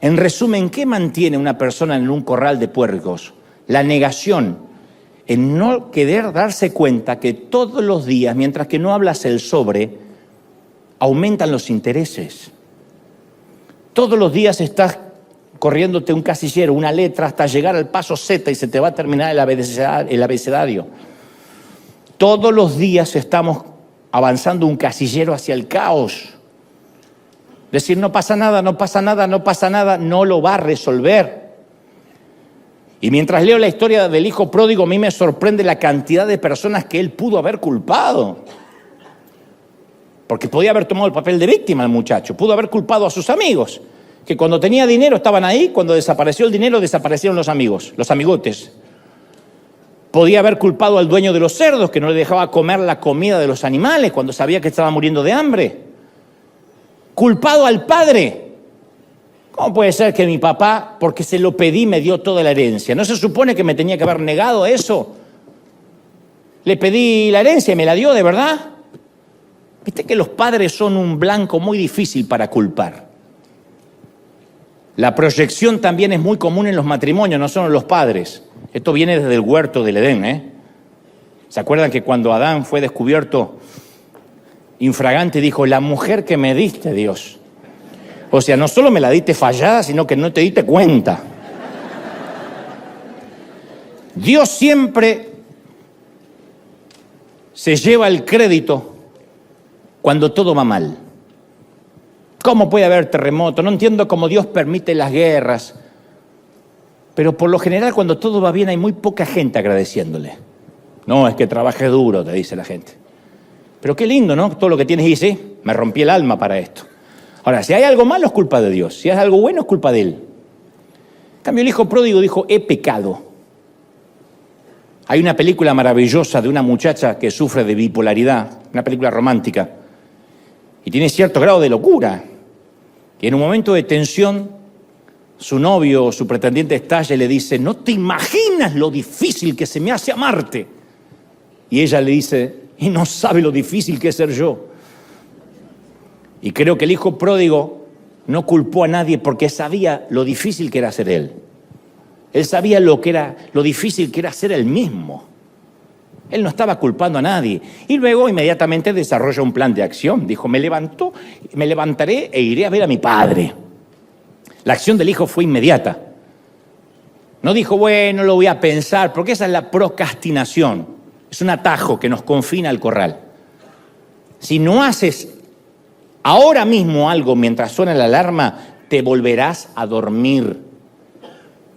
En resumen, ¿qué mantiene una persona en un corral de puercos? La negación, en no querer darse cuenta que todos los días, mientras que no hablas el sobre, aumentan los intereses. Todos los días estás corriéndote un casillero, una letra, hasta llegar al paso Z y se te va a terminar el abecedario. Todos los días estamos avanzando un casillero hacia el caos. Decir no pasa nada, no lo va a resolver. Y mientras leo la historia del hijo pródigo, a mí me sorprende la cantidad de personas que él pudo haber culpado. Porque podía haber tomado el papel de víctima el muchacho, pudo haber culpado a sus amigos, que cuando tenía dinero estaban ahí, cuando desapareció el dinero desaparecieron los amigos, los amigotes. Podía haber culpado al dueño de los cerdos, que no le dejaba comer la comida de los animales cuando sabía que estaba muriendo de hambre. Culpado al padre. ¿Cómo puede ser que mi papá, porque se lo pedí, me dio toda la herencia? ¿No se supone que me tenía que haber negado eso? Le pedí la herencia y me la dio, ¿de verdad? Viste que los padres son un blanco muy difícil para culpar. La proyección también es muy común en los matrimonios, no solo en los padres. Esto viene desde el huerto del Edén, ¿eh? ¿Se acuerdan que cuando Adán fue descubierto infragante dijo, la mujer que me diste, Dios? O sea, no solo me la diste fallada, sino que no te diste cuenta. Dios siempre se lleva el crédito cuando todo va mal. ¿Cómo puede haber terremoto? No entiendo cómo Dios permite las guerras. Pero por lo general, cuando todo va bien, hay muy poca gente agradeciéndole. No, es que trabaje duro, te dice la gente. Pero qué lindo, ¿no? Todo lo que tienes y sí, me rompí el alma para esto. Ahora, si hay algo malo, es culpa de Dios. Si hay algo bueno, es culpa de Él. En cambio, el hijo pródigo dijo, he pecado. Hay una película maravillosa de una muchacha que sufre de bipolaridad, una película romántica, y tiene cierto grado de locura. Y en un momento de tensión, su novio o su pretendiente estalla y le dice, no te imaginas lo difícil que se me hace amarte. Y ella le dice, y no sabe lo difícil que es ser yo. Y creo que el hijo pródigo no culpó a nadie porque sabía lo difícil que era ser él. Él sabía lo difícil que era ser él mismo. Él no estaba culpando a nadie. Y luego inmediatamente desarrolla un plan de acción. Dijo, me levantaré e iré a ver a mi padre. La acción del hijo fue inmediata. No dijo, bueno, lo voy a pensar, porque esa es la procrastinación. Es un atajo que nos confina al corral. Si no haces ahora mismo algo mientras suena la alarma, te volverás a dormir.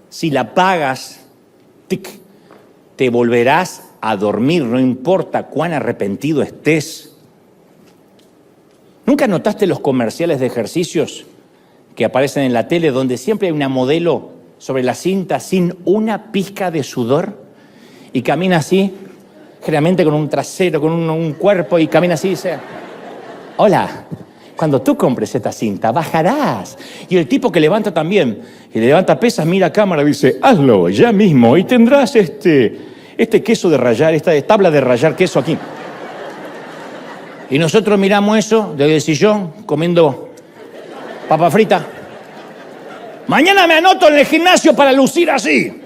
Si la apagas, te volverás a dormir, no importa cuán arrepentido estés. ¿Nunca notaste los comerciales de ejercicios que aparecen en la tele donde siempre hay una modelo sobre la cinta sin una pizca de sudor y camina así, generalmente con un trasero, con un cuerpo, y camina así y dice, hola, cuando tú compres esta cinta bajarás? Y el tipo que levanta también, y levanta pesas, mira a cámara y dice, hazlo ya mismo y tendrás este queso de rallar, esta tabla de rallar queso aquí. Y nosotros miramos eso desde el sillón, comiendo papa frita. Mañana me anoto en el gimnasio para lucir así.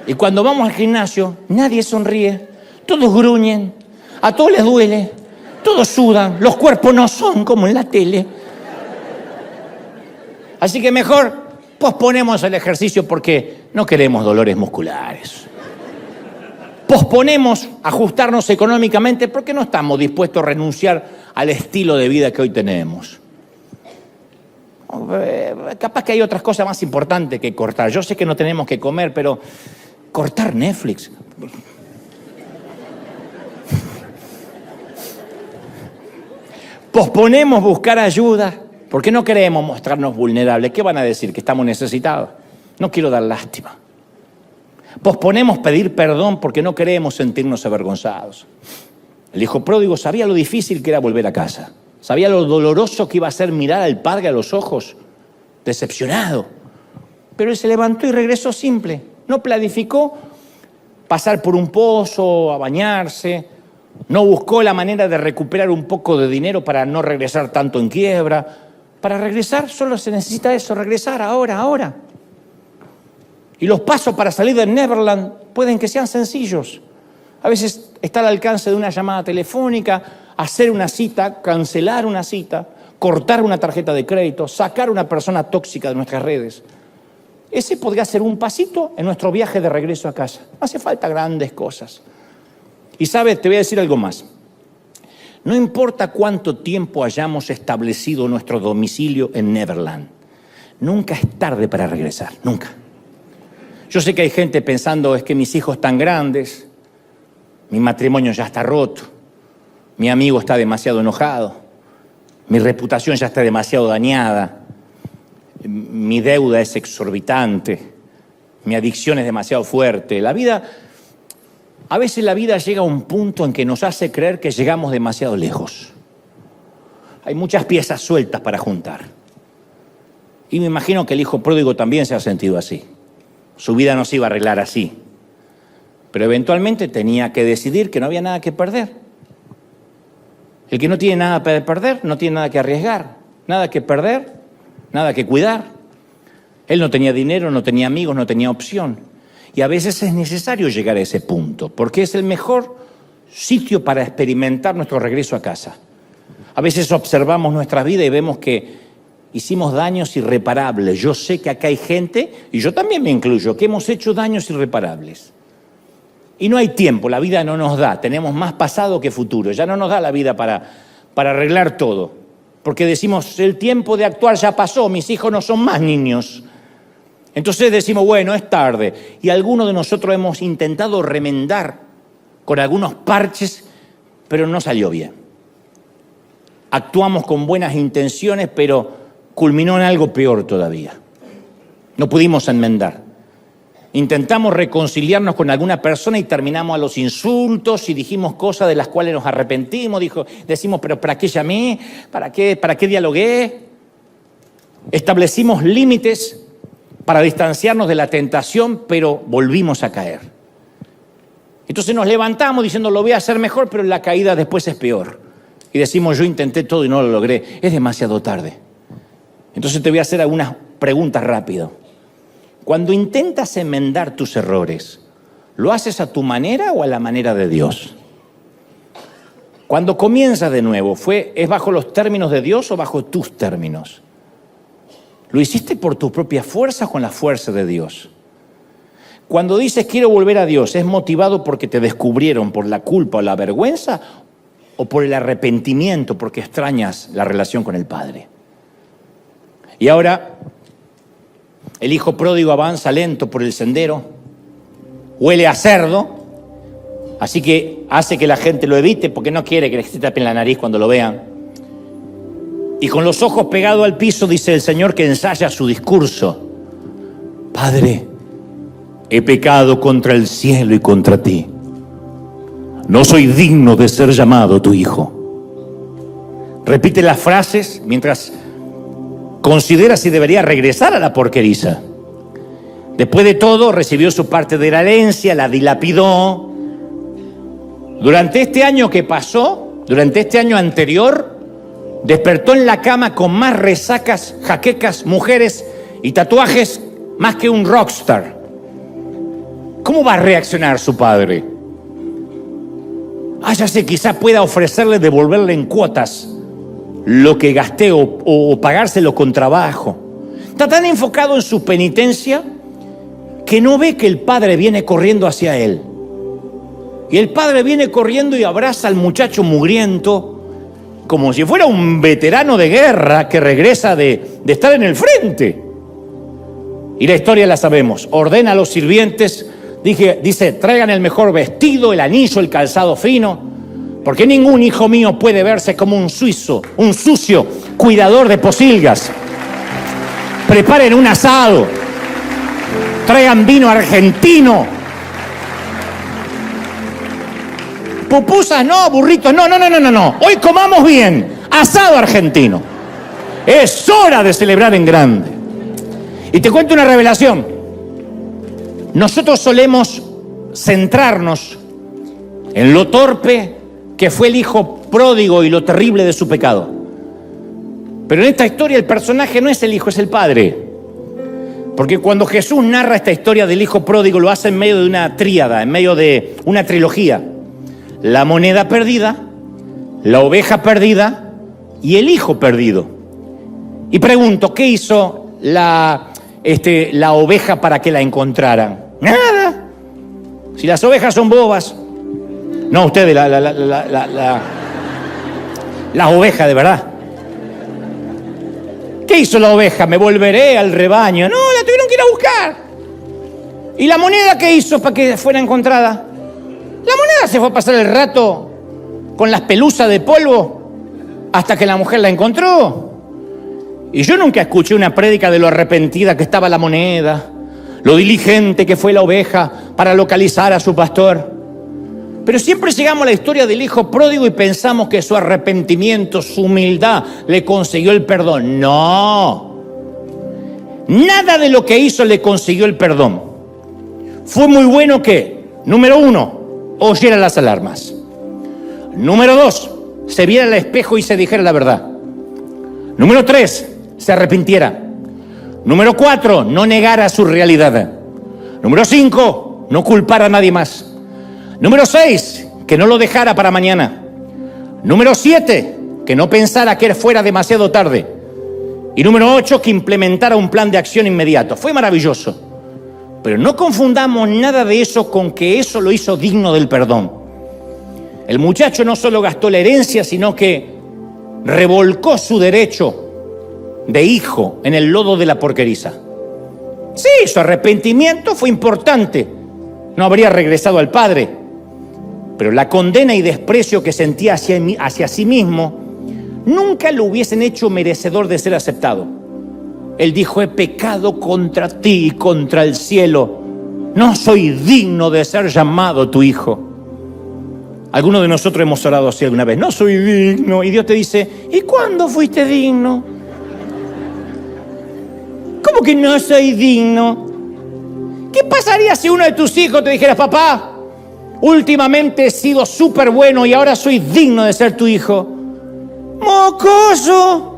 Y cuando vamos al gimnasio, nadie sonríe, todos gruñen, a todos les duele, todos sudan, los cuerpos no son como en la tele. Así que mejor posponemos el ejercicio porque no queremos dolores musculares. Posponemos ajustarnos económicamente porque no estamos dispuestos a renunciar al estilo de vida que hoy tenemos. Capaz que hay otras cosas más importantes que cortar. Yo sé que no tenemos que comer, pero cortar Netflix. Posponemos buscar ayuda porque no queremos mostrarnos vulnerables. ¿Qué van a decir? Que estamos necesitados. No quiero dar lástima. Posponemos pedir perdón porque no queremos sentirnos avergonzados. El hijo pródigo sabía lo difícil que era volver a casa. Sabía lo doloroso que iba a ser mirar al padre a los ojos, decepcionado. Pero él se levantó y regresó simple. No planificó pasar por un pozo, a bañarse. No buscó la manera de recuperar un poco de dinero para no regresar tanto en quiebra. Para regresar solo se necesita eso, regresar ahora. Y los pasos para salir de Neverland pueden que sean sencillos. A veces está al alcance de una llamada telefónica, hacer una cita, cancelar una cita, cortar una tarjeta de crédito, sacar a una persona tóxica de nuestras redes. Ese podría ser un pasito en nuestro viaje de regreso a casa. No hace falta grandes cosas. Y sabes, te voy a decir algo más. No importa cuánto tiempo hayamos establecido nuestro domicilio en Neverland, nunca es tarde para regresar, nunca. Yo sé que hay gente pensando, es que mis hijos están grandes, mi matrimonio ya está roto, mi amigo está demasiado enojado. mi reputación ya está demasiado dañada, mi deuda es exorbitante, mi adicción es demasiado fuerte. A veces la vida llega a un punto en que nos hace creer que llegamos demasiado lejos. Hay muchas piezas sueltas para juntar. Y me imagino que el hijo pródigo también se ha sentido así. Su vida no se iba a arreglar así. Pero eventualmente tenía que decidir que no había nada que perder. El que no tiene nada que perder, no tiene nada que arriesgar. Nada que perder, nada que cuidar. Él no tenía dinero, no tenía amigos, no tenía opción. Y a veces es necesario llegar a ese punto, porque es el mejor sitio para experimentar nuestro regreso a casa. A veces observamos nuestra vida y vemos que hicimos daños irreparables. Yo sé que acá hay gente, y yo también me incluyo, que hemos hecho daños irreparables. Y no hay tiempo, la vida no nos da, tenemos más pasado que futuro, ya no nos da la vida para arreglar todo. Porque decimos, el tiempo de actuar ya pasó, mis hijos no son más niños. Entonces decimos, bueno, es tarde. Y algunos de nosotros hemos intentado remendar con algunos parches, pero no salió bien. Actuamos con buenas intenciones, pero culminó en algo peor todavía. No pudimos enmendar. Intentamos reconciliarnos con alguna persona y terminamos a los insultos y dijimos cosas de las cuales nos arrepentimos. Decimos, pero ¿para qué llamé? ¿Para qué dialogué? Establecimos límites para distanciarnos de la tentación, pero volvimos a caer. Entonces nos levantamos diciendo, lo voy a hacer mejor, pero la caída después es peor. Y decimos, yo intenté todo y no lo logré. Es demasiado tarde. Entonces te voy a hacer algunas preguntas rápido. Cuando intentas enmendar tus errores, ¿lo haces a tu manera o a la manera de Dios? Cuando comienzas de nuevo, ¿es bajo los términos de Dios o bajo tus términos? ¿Lo hiciste por tus propias fuerzas o con la fuerza de Dios? Cuando dices quiero volver a Dios, ¿es motivado porque te descubrieron por la culpa o la vergüenza o por el arrepentimiento porque extrañas la relación con el Padre? Y ahora el hijo pródigo avanza lento por el sendero, huele a cerdo, así que hace que la gente lo evite porque no quiere que le tapen la nariz cuando lo vean. Y con los ojos pegados al piso dice el Señor que ensaya su discurso. Padre, he pecado contra el cielo y contra ti. No soy digno de ser llamado tu hijo. Repite las frases mientras considera si debería regresar a la porqueriza. Después de todo, recibió su parte de la herencia, la dilapidó. Durante este año que pasó, durante este año anterior, despertó en la cama con más resacas, jaquecas, mujeres y tatuajes más que un rockstar. ¿Cómo va a reaccionar su padre? Ya sé, quizá pueda ofrecerle devolverle en cuotas lo que gasté o pagárselo con trabajo. Está tan enfocado en su penitencia que no ve que el padre viene corriendo hacia él. Y el padre viene corriendo y abraza al muchacho mugriento como si fuera un veterano de guerra que regresa de estar en el frente. Y la historia la sabemos. Ordena a los sirvientes, dice, traigan el mejor vestido, el anillo, el calzado fino, porque ningún hijo mío puede verse como un sucio cuidador de pocilgas. Preparen un asado, traigan vino argentino. Pupusas no, burritos no. Hoy comamos bien, asado argentino. Es hora de celebrar en grande. Y te cuento una revelación. Nosotros solemos centrarnos en lo torpe que fue el hijo pródigo y lo terrible de su pecado. Pero en esta historia el personaje no es el hijo, es el padre. Porque cuando Jesús narra esta historia del hijo pródigo, lo hace en medio de una tríada, en medio de una trilogía. La moneda perdida, la oveja perdida y el hijo perdido. Y pregunto, ¿qué hizo la oveja para que la encontraran? Nada. Si las ovejas son bobas. No, ustedes, la oveja de verdad. ¿Qué hizo la oveja? Me volveré al rebaño. No, la tuvieron que ir a buscar. ¿Y la moneda qué hizo para que fuera encontrada? La moneda se fue a pasar el rato con las pelusas de polvo hasta que la mujer la encontró. Y yo nunca escuché una prédica de lo arrepentida que estaba la moneda, lo diligente que fue la oveja para localizar a su pastor. Pero siempre llegamos a la historia del hijo pródigo y pensamos que su arrepentimiento, su humildad, le consiguió el perdón. No. Nada de lo que hizo le consiguió el perdón. Fue muy bueno que, número 1, oyera las alarmas. Número 2, se viera al espejo y se dijera la verdad. Número 3, se arrepintiera. Número 4, no negara su realidad. Número 5, no culpara a nadie más. Número 6, que no lo dejara para mañana. Número 7, que no pensara que fuera demasiado tarde. Y número 8, que implementara un plan de acción inmediato. Fue maravilloso. Pero no confundamos nada de eso con que eso lo hizo digno del perdón. El muchacho no solo gastó la herencia, sino que revolcó su derecho de hijo en el lodo de la porqueriza. Sí, su arrepentimiento fue importante. No habría regresado al padre. Pero la condena y desprecio que sentía hacia sí mismo nunca lo hubiesen hecho merecedor de ser aceptado. Él dijo: he pecado contra ti y contra el cielo. No soy digno de ser llamado tu hijo. Algunos de nosotros hemos orado así alguna vez: no soy digno. Y Dios te dice: ¿y cuándo fuiste digno? ¿Cómo que no soy digno? ¿Qué pasaría si uno de tus hijos te dijera: papá, últimamente he sido súper bueno y ahora soy digno de ser tu hijo? ¡Mocoso!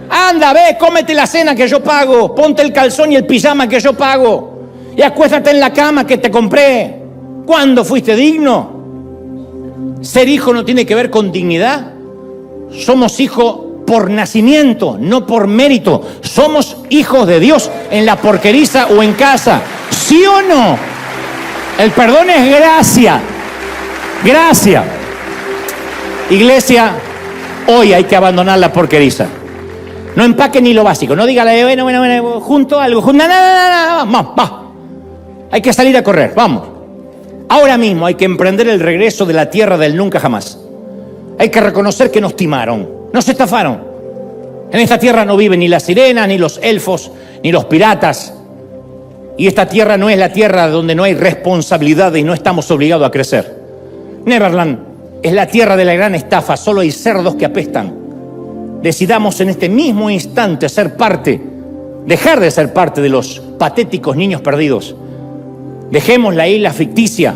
Anda, ve, cómete la cena que yo pago, ponte el calzón y el pijama que yo pago y acuéstate en la cama que te compré. ¿Cuándo fuiste digno? Ser hijo no tiene que ver con dignidad. Somos hijos por nacimiento, no por mérito. Somos hijos de Dios en la porqueriza o en casa. ¿Sí o no? El perdón es gracia. Gracia. Iglesia, hoy hay que abandonar la porqueriza. No empaque ni lo básico. No diga, bueno, junto algo. Vamos. Hay que salir a correr, vamos. Ahora mismo hay que emprender el regreso de la tierra del nunca jamás. Hay que reconocer que nos timaron, nos estafaron. En esta tierra no viven ni las sirenas, ni los elfos, ni los piratas. Y esta tierra no es la tierra donde no hay responsabilidad y no estamos obligados a crecer. Neverland es la tierra de la gran estafa, solo hay cerdos que apestan. Decidamos en este mismo instante ser parte, dejar de ser parte de los patéticos niños perdidos. Dejemos la isla ficticia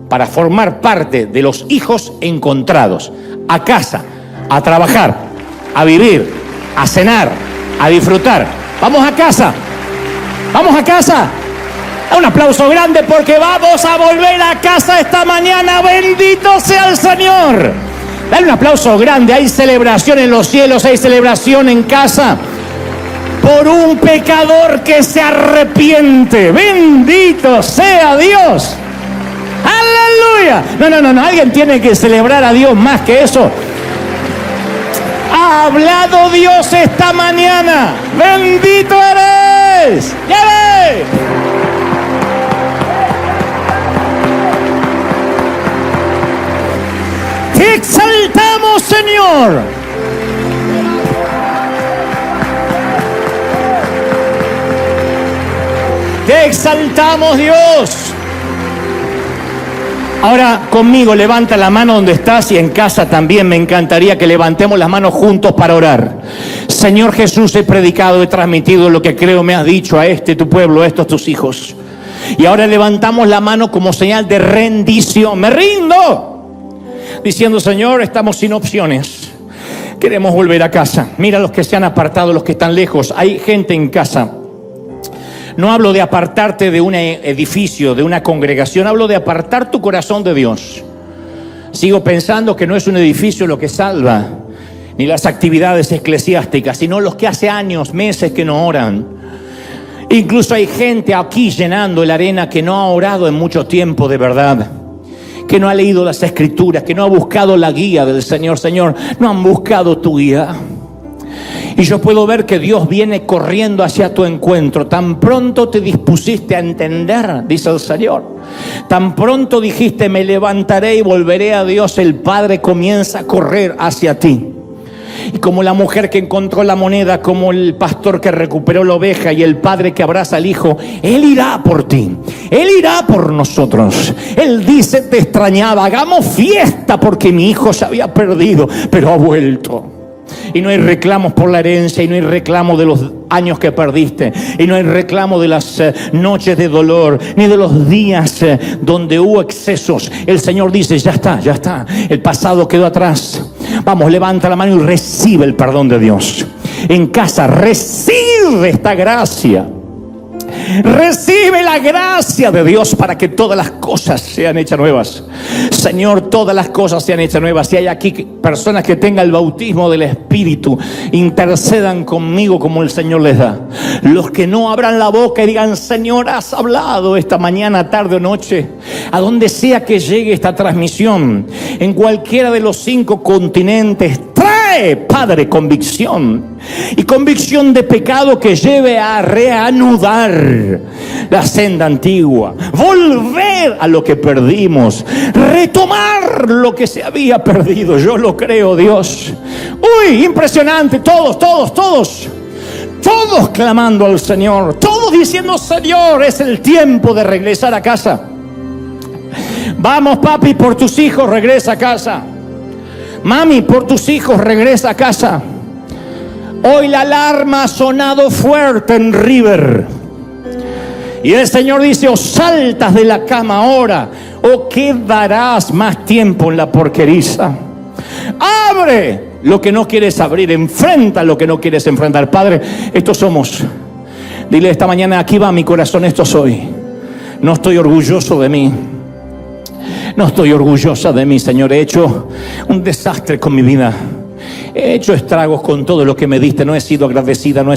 para formar parte de los hijos encontrados. A casa, a trabajar, a vivir, a cenar, a disfrutar. ¡Vamos a casa! ¡Vamos a casa! Un aplauso grande porque vamos a volver a casa esta mañana. ¡Bendito sea el Señor! Dale un aplauso grande. Hay celebración en los cielos, hay celebración en casa por un pecador que se arrepiente. ¡Bendito sea Dios! ¡Aleluya! No. Alguien tiene que celebrar a Dios más que eso. Ha hablado Dios esta mañana. ¡Bendito eres! ¡Ya ves! ¡Te exaltamos, Señor! ¡Te exaltamos, Dios! Ahora conmigo levanta la mano donde estás y en casa también me encantaría que levantemos las manos juntos para orar. Señor Jesús, he predicado, he transmitido lo que creo me has dicho a tu pueblo, a estos tus hijos. Y ahora levantamos la mano como señal de rendición. ¡Me rindo! Diciendo: Señor, estamos sin opciones. Queremos volver a casa. Mira los que se han apartado, los que están lejos. Hay gente en casa. No hablo de apartarte de un edificio, de una congregación. Hablo de apartar tu corazón de Dios. Sigo pensando que no es un edificio lo que salva, ni las actividades eclesiásticas, sino los que hace años, meses que no oran. Incluso hay gente aquí llenando la arena que no ha orado en mucho tiempo de verdad, que no ha leído las escrituras, que no ha buscado la guía del Señor. Señor, no han buscado tu guía. Y yo puedo ver que Dios viene corriendo hacia tu encuentro. Tan pronto te dispusiste a entender, dice el Señor, tan pronto dijiste: me levantaré y volveré a Dios, el Padre comienza a correr hacia ti. Y como la mujer que encontró la moneda, como el pastor que recuperó la oveja y el padre que abraza al hijo, Él irá por ti, Él irá por nosotros. Él dice: te extrañaba, hagamos fiesta porque mi hijo se había perdido, pero ha vuelto. Y no hay reclamos por la herencia, y no hay reclamo de los años que perdiste, y no hay reclamo de las noches de dolor, ni de los días donde hubo excesos. El Señor dice: ya está, el pasado quedó atrás. Vamos, levanta la mano y recibe el perdón de Dios. En casa, recibe esta gracia. Recibe la gracia de Dios para que todas las cosas sean hechas nuevas. Señor, todas las cosas sean hechas nuevas. Si hay aquí personas que tengan el bautismo del Espíritu, intercedan conmigo como el Señor les da. Los que no abran la boca y digan: Señor, has hablado esta mañana, tarde o noche, a donde sea que llegue esta transmisión, en cualquiera de los 5 continentes, trae, Padre, convicción, y convicción de pecado que lleve a reanudar la senda antigua, volver a lo que perdimos, retomar lo que se había perdido. Yo lo creo, Dios. Uy, impresionante, todos clamando al Señor, todos diciendo: Señor, es el tiempo de regresar a casa. Vamos, papi, por tus hijos, regresa a casa. Mami, por tus hijos, regresa a casa. Hoy la alarma ha sonado fuerte en River. Y el Señor dice: o saltas de la cama ahora, o quedarás más tiempo en la porqueriza. Abre lo que no quieres abrir, enfrenta lo que no quieres enfrentar. Padre, estos somos. Dile esta mañana: aquí va mi corazón, esto soy. No estoy orgulloso de mí. No estoy orgullosa de mí, Señor. He hecho un desastre con mi vida. He hecho estragos con todo lo que me diste. No he sido agradecida, no he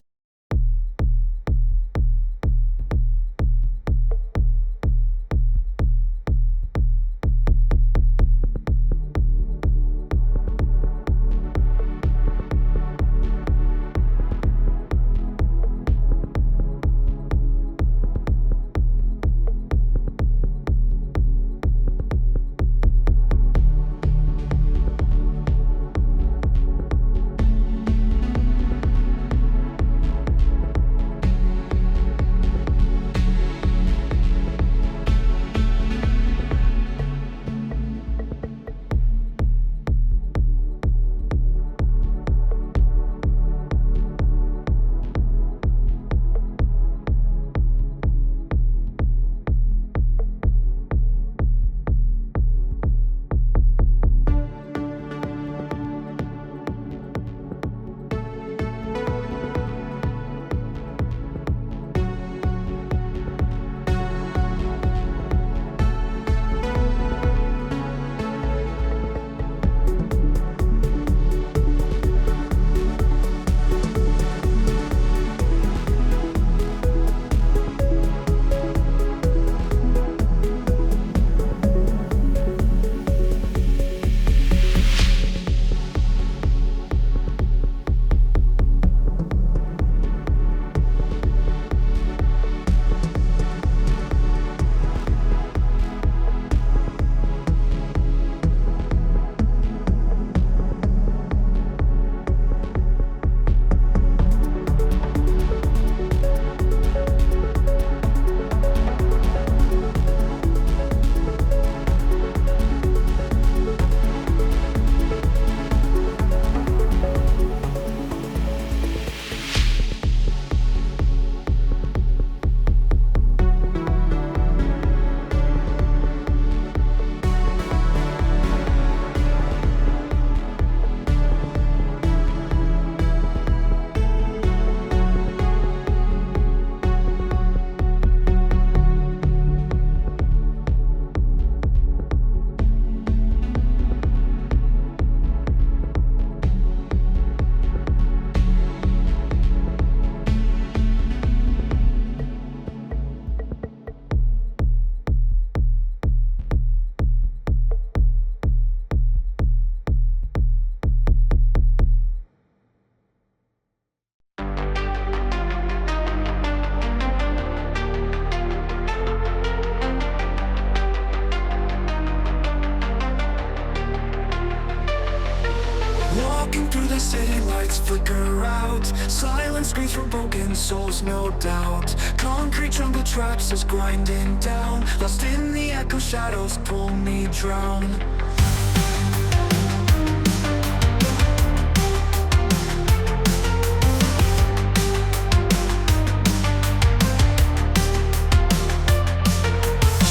Walking through the city, lights flicker out. Silence screams from broken souls, no doubt. Concrete jungle traps us grinding down. Lost in the echo, shadows pull me drown.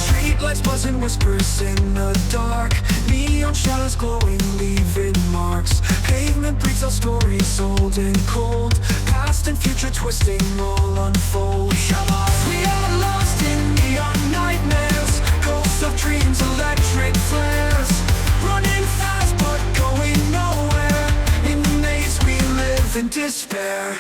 Streetlights buzzing, whispers in the dark. Neon shadows glowing, leaving marks. Pavement breathes out stories old and cold. Past and future twisting, all unfold. We are lost in neon nightmares. Ghosts of dreams, electric flares. Running fast but going nowhere. In the maze we live in despair.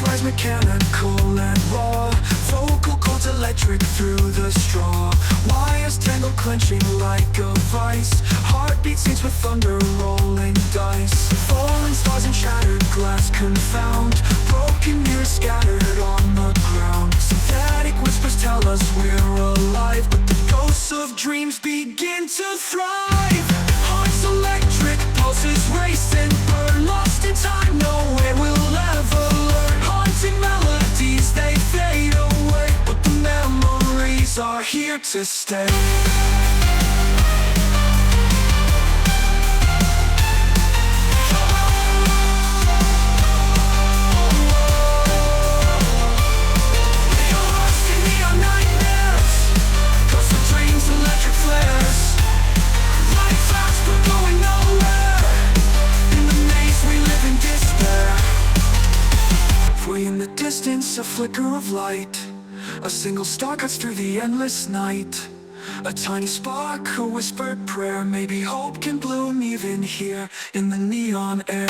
Rise mechanical and raw. Vocal cords electric through the straw. Wires tangled, clenching like a vice. Heartbeat sings with thunder, rolling dice. Falling stars and shattered glass confound. Broken mirrors scattered on the ground. Synthetic whispers tell us we're alive, but the ghosts of dreams begin to thrive. Hearts electric, pulses racing. We're lost in time, nowhere we'll ever learn. Haunting melodies, they fade away, but the memories are here to stay. In the distance, a flicker of light. A single star cuts through the endless night. A tiny spark, a whispered prayer. Maybe hope can bloom even here in the neon air.